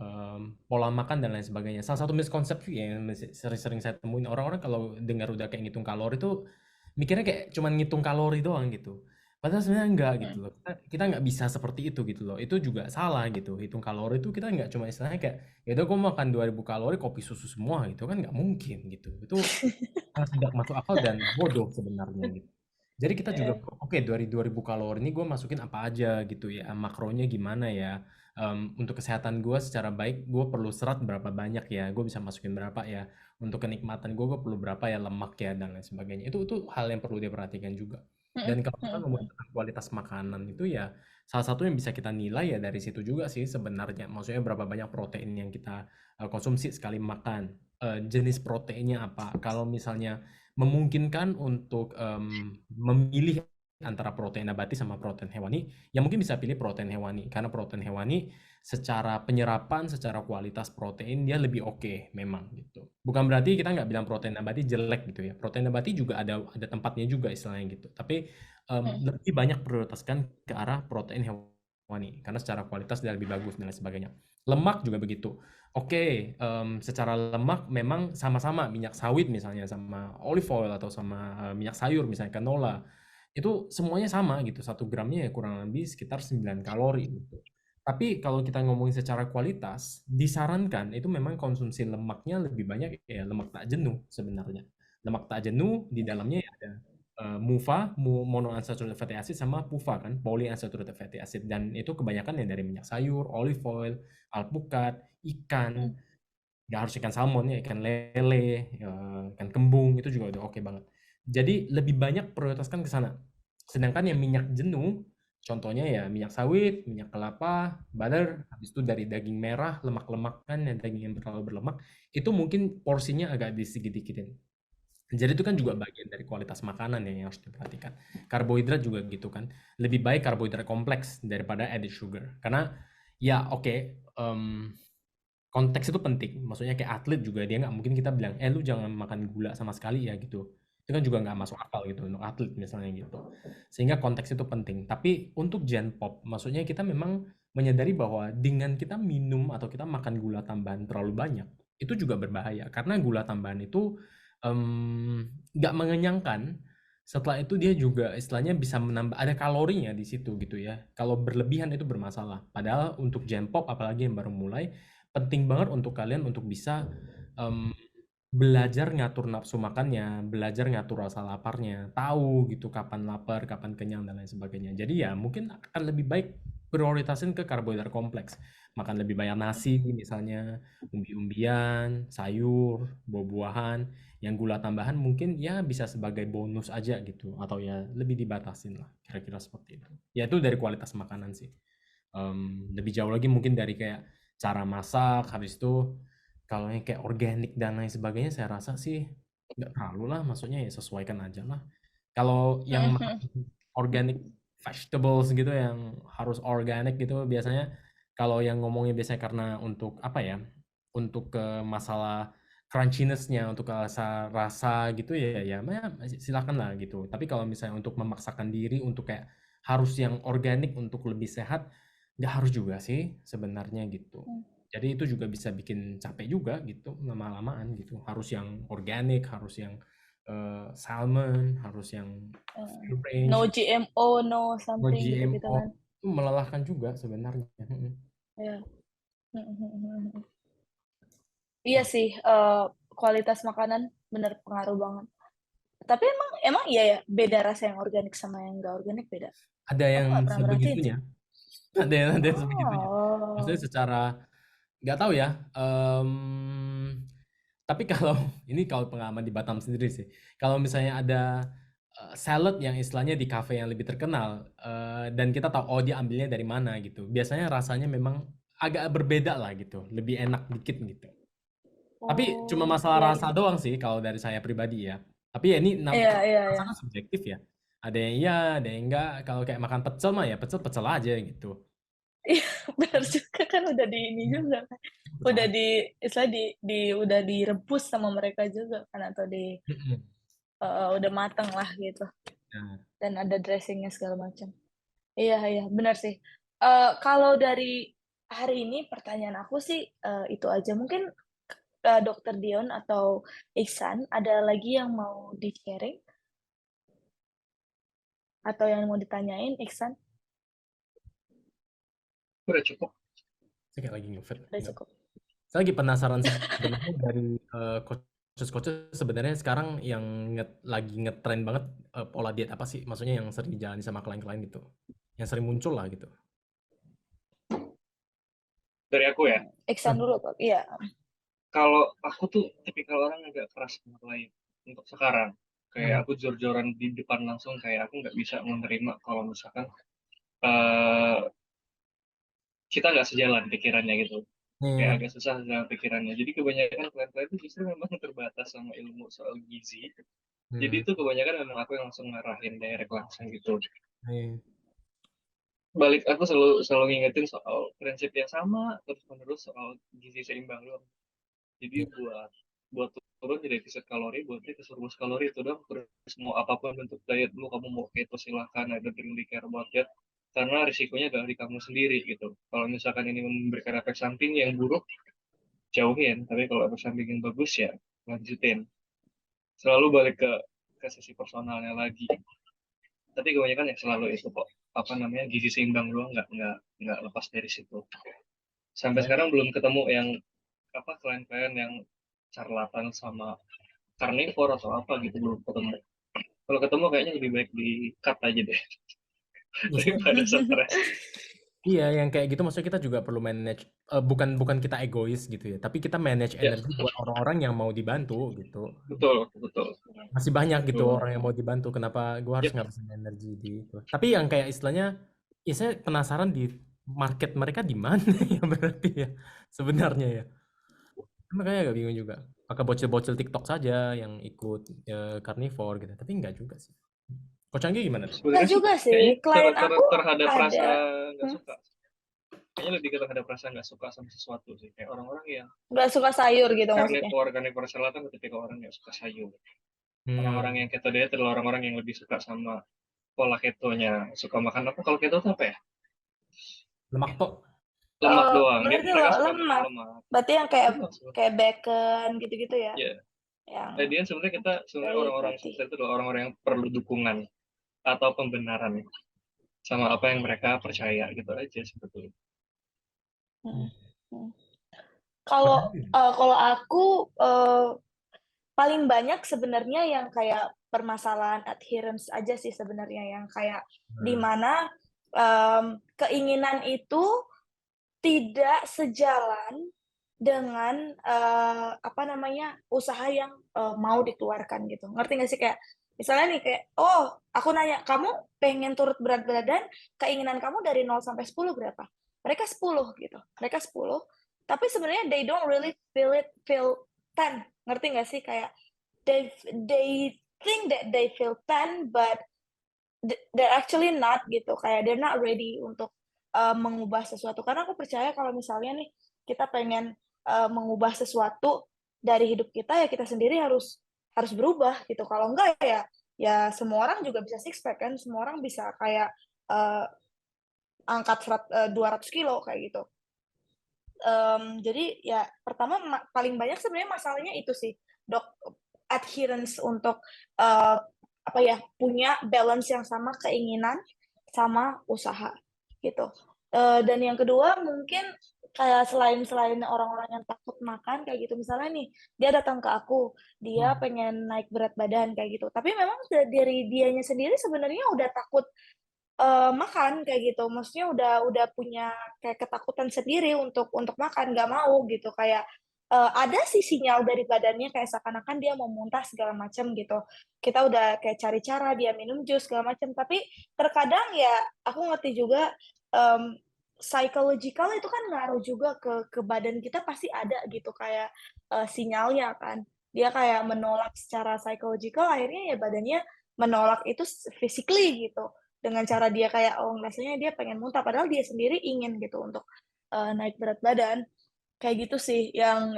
pola makan dan lain sebagainya, salah satu miskonsepsi yang sering-sering saya temuin orang-orang kalau dengar udah kayak ngitung kalori tuh mikirnya kayak cuman ngitung kalori doang gitu. Padahal sebenarnya enggak gitu Mm, loh. Kita nggak bisa seperti itu gitu loh. Itu juga salah gitu. Hitung kalori itu kita nggak cuma istilahnya kayak ya udah gue makan 2000 kalori kopi susu semua gitu kan nggak mungkin gitu. Itu sangat tidak masuk akal dan bodoh sebenarnya gitu. Jadi kita juga eh, oke dari 2000 kalori ini gue masukin apa aja gitu ya, makronya gimana ya. Untuk kesehatan gue secara baik gue perlu serat berapa banyak ya, gue bisa masukin berapa ya. Untuk kenikmatan gue perlu berapa ya lemak ya dan lain sebagainya. Itu hal yang perlu diperhatikan juga. mm, Dan kalau kita mm, ngomongin mm, tentang kualitas makanan itu ya salah satu yang bisa kita nilai ya dari situ juga sih sebenarnya. Maksudnya berapa banyak protein yang kita konsumsi sekali makan, jenis proteinnya apa. Kalau misalnya memungkinkan untuk memilih antara protein nabati sama protein hewani, ya mungkin bisa pilih protein hewani karena protein hewani secara penyerapan, secara kualitas protein dia lebih oke memang gitu. Bukan berarti kita nggak bilang protein nabati jelek gitu ya. Protein nabati juga ada tempatnya juga istilahnya gitu. Tapi mm, lebih banyak prioritaskan ke arah protein hewani karena secara kualitas dia lebih bagus dan lain sebagainya. Lemak juga begitu. Oke, secara lemak memang sama-sama minyak sawit misalnya sama olive oil atau sama minyak sayur misalnya canola. Itu semuanya sama gitu. 1 gramnya ya kurang lebih sekitar 9 kalori gitu. Tapi kalau kita ngomongin secara kualitas, disarankan itu memang konsumsi lemaknya lebih banyak ya lemak tak jenuh sebenarnya. Lemak tak jenuh di mm, dalamnya ya ada MUFA, monounsaturated fatty acid sama PUFA kan, polyunsaturated fatty acid dan itu kebanyakan ya dari minyak sayur, olive oil, alpukat, ikan, mm. nggak harus ikan salmon ya, ikan lele, ikan kembung itu juga udah oke banget. Jadi lebih banyak prioritaskan ke sana. Sedangkan yang minyak jenuh, contohnya ya minyak sawit, minyak kelapa, butter, habis itu dari daging merah, lemak-lemak kan, yang daging yang terlalu berlemak, itu mungkin porsinya agak disedikit-dikitin. Jadi itu kan juga bagian dari kualitas makanan ya yang harus diperhatikan. Karbohidrat juga gitu kan. Lebih baik karbohidrat kompleks daripada added sugar. Karena ya oke, konteks itu penting. Maksudnya kayak atlet juga dia nggak mungkin kita bilang, lu jangan makan gula sama sekali ya gitu. Itu kan juga nggak masuk akal gitu untuk atlet misalnya gitu. Sehingga konteks itu penting. Tapi untuk Gen Pop, maksudnya kita memang menyadari bahwa dengan kita minum atau kita makan gula tambahan terlalu banyak, itu juga berbahaya. Karena gula tambahan itu nggak mengenyangkan. Setelah itu dia juga istilahnya bisa menambah ada kalorinya di situ gitu ya. Kalau berlebihan itu bermasalah. Padahal untuk Gen Pop apalagi yang baru mulai penting banget untuk kalian untuk bisa em, belajar ngatur nafsu makannya, belajar ngatur rasa laparnya, tahu gitu kapan lapar, kapan kenyang dan lain sebagainya. Jadi ya mungkin akan lebih baik prioritasin ke karbohidrat kompleks. Makan lebih banyak nasi misalnya, umbi-umbian, sayur, buah-buahan, yang gula tambahan mungkin ya bisa sebagai bonus aja gitu atau ya lebih dibatasin lah kira-kira seperti itu. Ya itu dari kualitas makanan sih. Lebih jauh lagi mungkin dari kayak cara masak, habis itu kalau yang kayak organik dan lain sebagainya saya rasa sih nggak terlalu lah, maksudnya ya sesuaikan aja lah. Kalau yang Mhm. makan organic vegetables gitu yang harus organic gitu biasanya kalau yang ngomongnya biasanya karena untuk apa ya? Untuk masalah crunchiness-nya, untuk rasa rasa gitu ya silakan lah gitu. Tapi kalau misalnya untuk memaksakan diri untuk kayak harus yang organik untuk lebih sehat, nggak harus juga sih sebenarnya gitu. Jadi itu juga bisa bikin capek juga gitu lama-lamaan gitu. Harus yang organik, harus yang salmon, harus yang free No range, GMO, no no something gitu-gitu GMO. kan. Itu melelahkan juga sebenarnya. Ya. Iya sih, kualitas makanan bener pengaruh banget. Tapi emang iya ya, beda rasa yang organik sama yang nggak organik beda. Ada Aku yang nggak pernah merhatiin sih. sebegitunya, ada yang sebegitunya. Maksudnya Oh, secara nggak tahu ya. Tapi kalau ini kalau pengalaman di Batam sendiri sih, kalau misalnya ada salad yang istilahnya di cafe yang lebih terkenal dan kita tahu oh dia ambilnya dari mana gitu, biasanya rasanya memang agak berbeda lah gitu, lebih enak dikit gitu. Tapi cuma oh, masalah iya rasa iya, doang sih kalau dari saya pribadi ya. Tapi ya ini iya iya rasa iya. kan subjektif ya. Ada yang iya, ada yang enggak. Kalau kayak makan pecel mah ya pecel pecel aja gitu. Iya, benar juga kan udah di ini juga kan. Pecel Udah aja. istilah udah direbus sama mereka juga kan atau Mm-mm. udah mateng lah gitu. Nah, Dan ada dressingnya segala macam. Iya iya, benar sih. Kalau dari hari ini pertanyaan aku sih itu aja. Mungkin Dokter Dion atau Iksan ada lagi yang mau di-sharing atau yang mau ditanyain Iksan? Udah cukup. saya kayak lagi ngefit. Udah Enggak. cukup. Saya lagi penasaran sebenarnya dari coaches-coaches sebenarnya sekarang yang lagi ngetren banget pola diet apa sih? Maksudnya yang sering dijalani sama klien-klien gitu. Yang sering muncul lah gitu. Dari aku ya, Iksan dulu kok. Iya. kalau aku tuh tipikal orang agak keras sama klien untuk sekarang. Kayak Hmm. aku jor-joran di depan langsung, kayak aku nggak bisa menerima kalau misalkan eh, kita nggak sejalan pikirannya gitu. Kayak Nih. agak susah sama pikirannya. Jadi kebanyakan klien-klien itu justru memang terbatas sama ilmu soal gizi. Jadi Hmm. itu kebanyakan memang aku yang langsung ngarahin direct langsung gitu. Nih. Balik aku selalu selalu ngingetin soal prinsip yang sama terus menerus soal gizi seimbang doang. Jadi Nih. buat turun di defisit kalori, buat dia ke surplus kalori itu dong. Terus mau apapun bentuk diet lu, kamu mau keto silahkan, I don't really care about that. Karena risikonya adalah di kamu sendiri gitu. Kalau misalkan ini memberikan efek samping yang buruk, jauhin. Tapi kalau efek samping yang bagus ya lanjutin. Selalu balik ke sisi personalnya lagi. Tapi kebanyakan ya selalu itu kok, apa namanya, gizi seimbang doang, nggak lepas dari situ. Sampai Saya sekarang belum ketemu yang apa klien-klien yang charlatan sama karnivor atau apa gitu, belum ketemu. Kalau ketemu kayaknya lebih baik di cut aja deh biasanya daripada stres. iya yang kayak gitu maksudnya kita juga perlu manage bukan bukan kita egois gitu ya, tapi kita manage Ya, energi buat orang-orang yang mau dibantu gitu. betul betul. Masih banyak gitu Betul. orang yang mau dibantu, kenapa gua harus Ya, ngabisin energi di itu. Tapi yang kayak istilahnya ya saya penasaran di market mereka di mana ya berarti ya sebenarnya ya. Makanya agak bingung juga. Apakah bocil-bocil TikTok saja yang ikut carnivore gitu, tapi enggak juga sih. Coach Anggi gimana tuh? Enggak sebenarnya sih juga sih. kayaknya Klien aku terhadap rasa ada. nggak suka. Kayaknya lebih ke terhadap rasa nggak suka sama sesuatu sih. Kayak orang-orang yang Nggak suka sayur gitu maksudnya. karnivor selatan ketika orang nggak suka sayur. Orang-orang Hmm, yang keto diet adalah orang-orang yang lebih suka sama pola ketonya. Suka makan apa? Kalau keto itu apa ya? lemak tok. Lemak doang. Dia Berarti mereka suka makan lemak. lemak. Berarti yang kayak Lemak semua. kayak bacon gitu-gitu ya. Ya. Yang Jadi sebenarnya kita sebenarnya very orang-orang yang fatty. sukses itu adalah orang-orang yang perlu dukungan atau pembenaran sama apa yang mereka percaya gitu aja sebetulnya. Hmm. Hmm. Coach Kalau Anggi? kalau aku paling banyak sebenarnya yang kayak permasalahan adherence aja sih sebenarnya yang kayak di Hmm. mana keinginan itu tidak sejalan dengan apa namanya usaha yang mau dikeluarkan gitu. Ngerti nggak sih kayak misalnya nih kayak oh aku nanya kamu pengen turut berat badan keinginan kamu dari 0 sampai 10 berapa? Mereka 10 gitu. Mereka 10 tapi sebenarnya they don't really feel 10. Ngerti nggak sih kayak they think that they feel tan, but they're actually not gitu, kayak they're not ready untuk mengubah sesuatu. Karena aku percaya kalau misalnya nih kita pengen mengubah sesuatu dari hidup kita, ya kita sendiri harus berubah gitu. Kalau enggak ya ya semua orang juga bisa six pack kan, semua orang bisa kayak eh, angkat 200 kilo kayak gitu. Jadi ya pertama paling banyak sebenarnya masalahnya itu sih, Dok, adherence untuk uh, apa ya, punya balance yang sama, keinginan sama usaha gitu. Dan yang kedua mungkin kayak selain selain orang-orang yang takut makan kayak gitu, misalnya nih dia datang ke aku, dia Hmm. pengen naik berat badan kayak gitu, tapi memang dari dianya sendiri sebenarnya udah takut makan kayak gitu. Maksudnya udah punya kayak ketakutan sendiri untuk makan, nggak mau gitu. Kayak ada sih sinyal dari badannya kayak seakan-akan dia mau muntah segala macam gitu. Kita udah kayak cari cara dia minum jus segala macam. Tapi terkadang ya aku ngerti juga psychological itu kan ngaruh juga ke badan kita, pasti ada gitu kayak sinyalnya kan. Dia kayak menolak secara psychological, akhirnya ya badannya menolak itu physically gitu, dengan cara dia kayak oh rasanya dia pengen muntah padahal dia sendiri ingin gitu untuk naik berat badan kayak gitu sih yang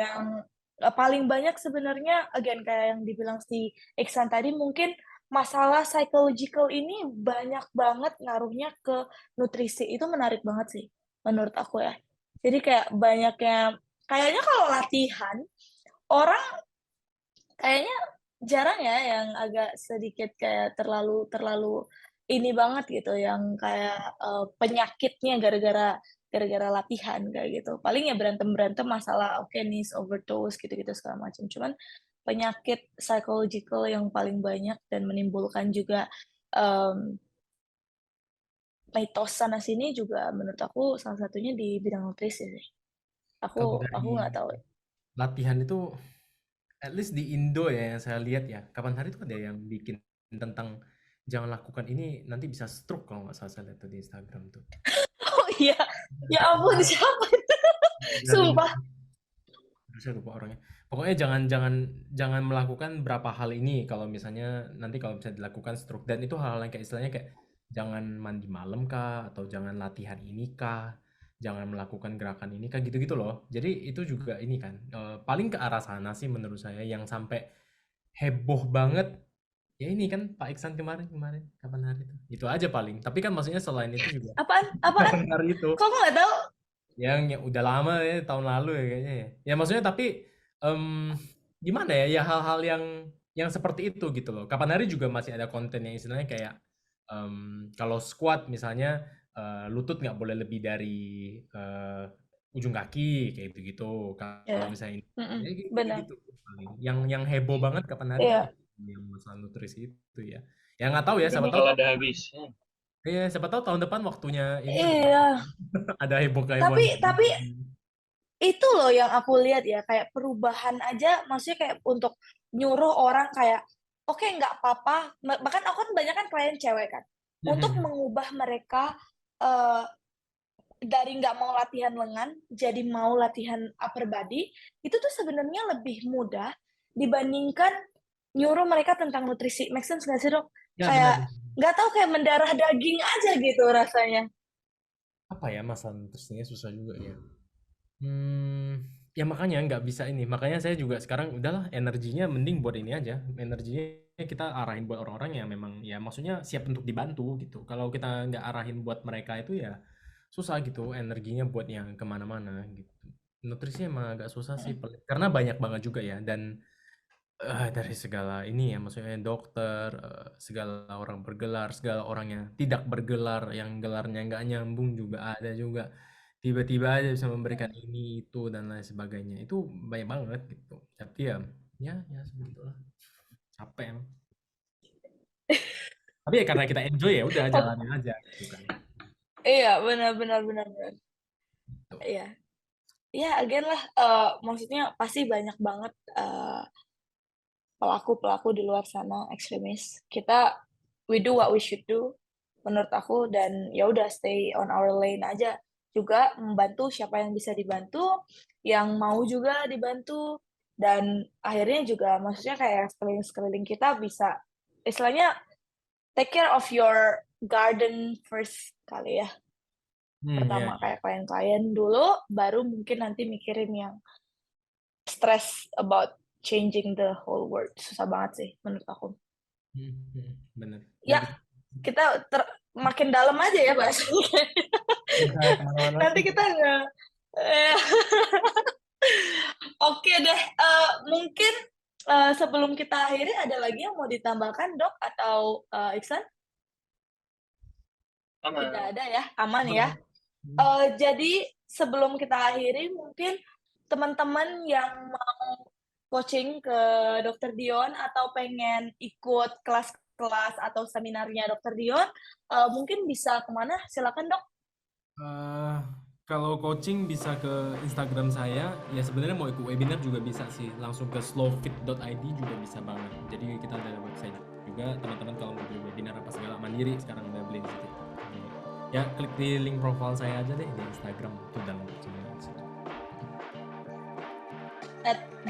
paling banyak sebenarnya, again kayak yang dibilang si Iksan tadi, mungkin masalah psychological ini banyak banget ngaruhnya ke nutrisi. Itu menarik banget sih menurut aku ya, jadi kayak banyaknya kayaknya kalau latihan orang kayaknya jarang ya yang agak sedikit kayak terlalu terlalu ini banget gitu, yang kayak penyakitnya gara-gara latihan kayak gitu. Paling ya berantem-berantem masalah oke nih overdose gitu-gitu segala macam. Cuman penyakit psychological yang paling banyak dan menimbulkan juga em, mitos sana sini juga menurut aku salah satunya di bidang nutrisi sih. Kalau Aku dari nggak tahu. latihan itu, at least di Indo ya yang saya lihat ya, kapan hari itu ada yang bikin tentang jangan lakukan ini nanti bisa stroke kalau nggak salah saya lihat tuh di Instagram tuh. Oh iya, ya ampun siapa itu? Dari Sumpah. saya lupa orangnya. Pokoknya jangan jangan jangan melakukan berapa hal ini kalau misalnya nanti kalau bisa dilakukan stroke, dan itu hal-hal yang kayak istilahnya kayak jangan mandi malam kah atau jangan latihan ini kah, jangan melakukan gerakan ini kah gitu-gitu loh. Jadi itu juga ini kan paling ke arah sana sih menurut saya yang sampai heboh banget. Ya ini kan Pak Iksan kemarin kemarin kapan hari itu. Itu aja paling. Tapi kan maksudnya selain itu juga Apaan? Apaan? kapan hari itu Kok aku nggak tahu? yang udah lama ya, tahun lalu ya kayaknya ya. Ya maksudnya tapi gimana ya? Ya hal-hal yang seperti itu gitu loh. Kapan hari juga masih ada konten yang istilahnya kayak kalau squat misalnya lutut nggak boleh lebih dari ujung kaki kayak gitu-gitu. Kalau Ya, misalnya ini, ya mm-mm, kayak benar. gitu paling. Yang heboh banget kapan hari kan Iya, yang masalah nutrisi itu ya. Ya nggak tahu ya, Gak siapa tahu bakal ada habisnya. siapa tahu tahun depan waktunya ini udah iya. ada heboh-hebohan. Tapi itu loh yang aku lihat ya, kayak perubahan aja, maksudnya kayak untuk nyuruh orang kayak, oke nggak apa-apa. Bahkan aku kan banyak kan klien cewek kan, untuk mengubah mereka eh, dari nggak mau latihan lengan jadi mau latihan upper body, itu tuh sebenarnya lebih mudah dibandingkan nyuruh mereka tentang nutrisi. Make sense nggak sih dok? Ya benar. Kayak nggak tahu, kayak mendarah daging aja gitu rasanya. Apa ya, masalah nutrisinya susah juga ya. Ya makanya nggak bisa ini. Makanya saya juga sekarang udahlah energinya mending buat ini aja. Energinya kita arahin buat orang-orang yang memang ya maksudnya siap untuk dibantu gitu. Kalau kita nggak arahin buat mereka itu ya susah gitu energinya buat yang kemana-mana gitu. Nutrisi emang agak susah sih karena banyak banget juga ya, dan dari segala ini ya, maksudnya dokter, segala orang bergelar, segala orang yang tidak bergelar, yang gelarnya nggak nyambung juga ada juga. Tiba-tiba aja bisa memberikan ini, itu, dan lain sebagainya. Itu banyak banget gitu. Tapi ya, ya sebegitulah. Capek emang. Tapi ya karena kita enjoy ya udah jalanin aja gitu kan. Iya, benar benar benar benar. Gitu. Iya. Iya, again lah, maksudnya pasti banyak banget pelaku-pelaku di luar sana ekstremis. Kita we do what we should do menurut aku, dan ya udah stay on our lane aja. Juga membantu siapa yang bisa dibantu, yang mau juga dibantu, dan akhirnya juga maksudnya kayak sekeliling-sekeliling kita bisa istilahnya take care of your garden first kali ya. Pertama kayak klien-klien dulu, baru mungkin nanti mikirin yang stress about changing the whole world. Susah banget sih menurut aku. Bener. Ya, kita makin dalam aja ya bahasanya. Nanti kita nggak. Oke deh, mungkin sebelum kita akhiri ada lagi yang mau ditambahkan, Dok atau Iksan? Aman. Tidak ada ya, aman ya. Jadi sebelum kita akhiri, mungkin teman-teman yang mau coaching ke Dr. Dion atau pengen ikut kelas-kelas atau seminarnya Dr. Dion, mungkin bisa kemana? Silakan, Dok. Kalau coaching bisa ke Instagram saya. Ya sebenarnya mau ikut webinar juga bisa sih. Langsung ke slowfit.id juga bisa banget. Jadi kita ada website juga. Teman-teman kalau mau beli webinar apa segala mandiri sekarang udah beli di situ. Ya klik di link profile saya aja deh di Instagram itu dan semua di situ.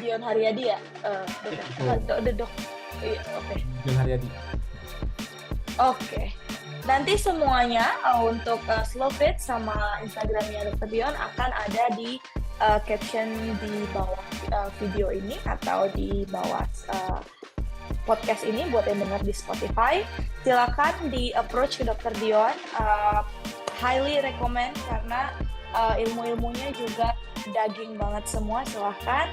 @Dion Haryadi ya, Dok. Iya, oke. Dion Haryadi. Oke. Nanti semuanya untuk Slowfit sama Instagramnya Dr. Dion akan ada di caption di bawah video ini atau di bawah podcast ini buat yang dengar di Spotify. Silakan di approach ke Dr. Dion. Highly recommend karena ilmu-ilmunya juga daging banget semua. Silahkan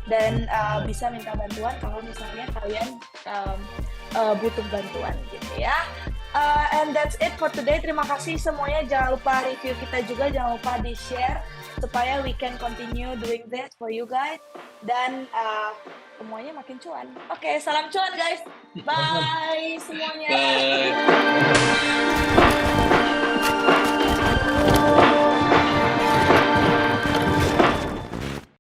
dan bisa minta bantuan kalau misalnya kalian butuh bantuan gitu ya. And that's it for today. Terima kasih semuanya. Jangan lupa review kita juga. Jangan lupa di-share supaya we can continue doing this for you guys. Dan semuanya makin cuan. Oke, salam cuan guys. Bye semuanya. Bye.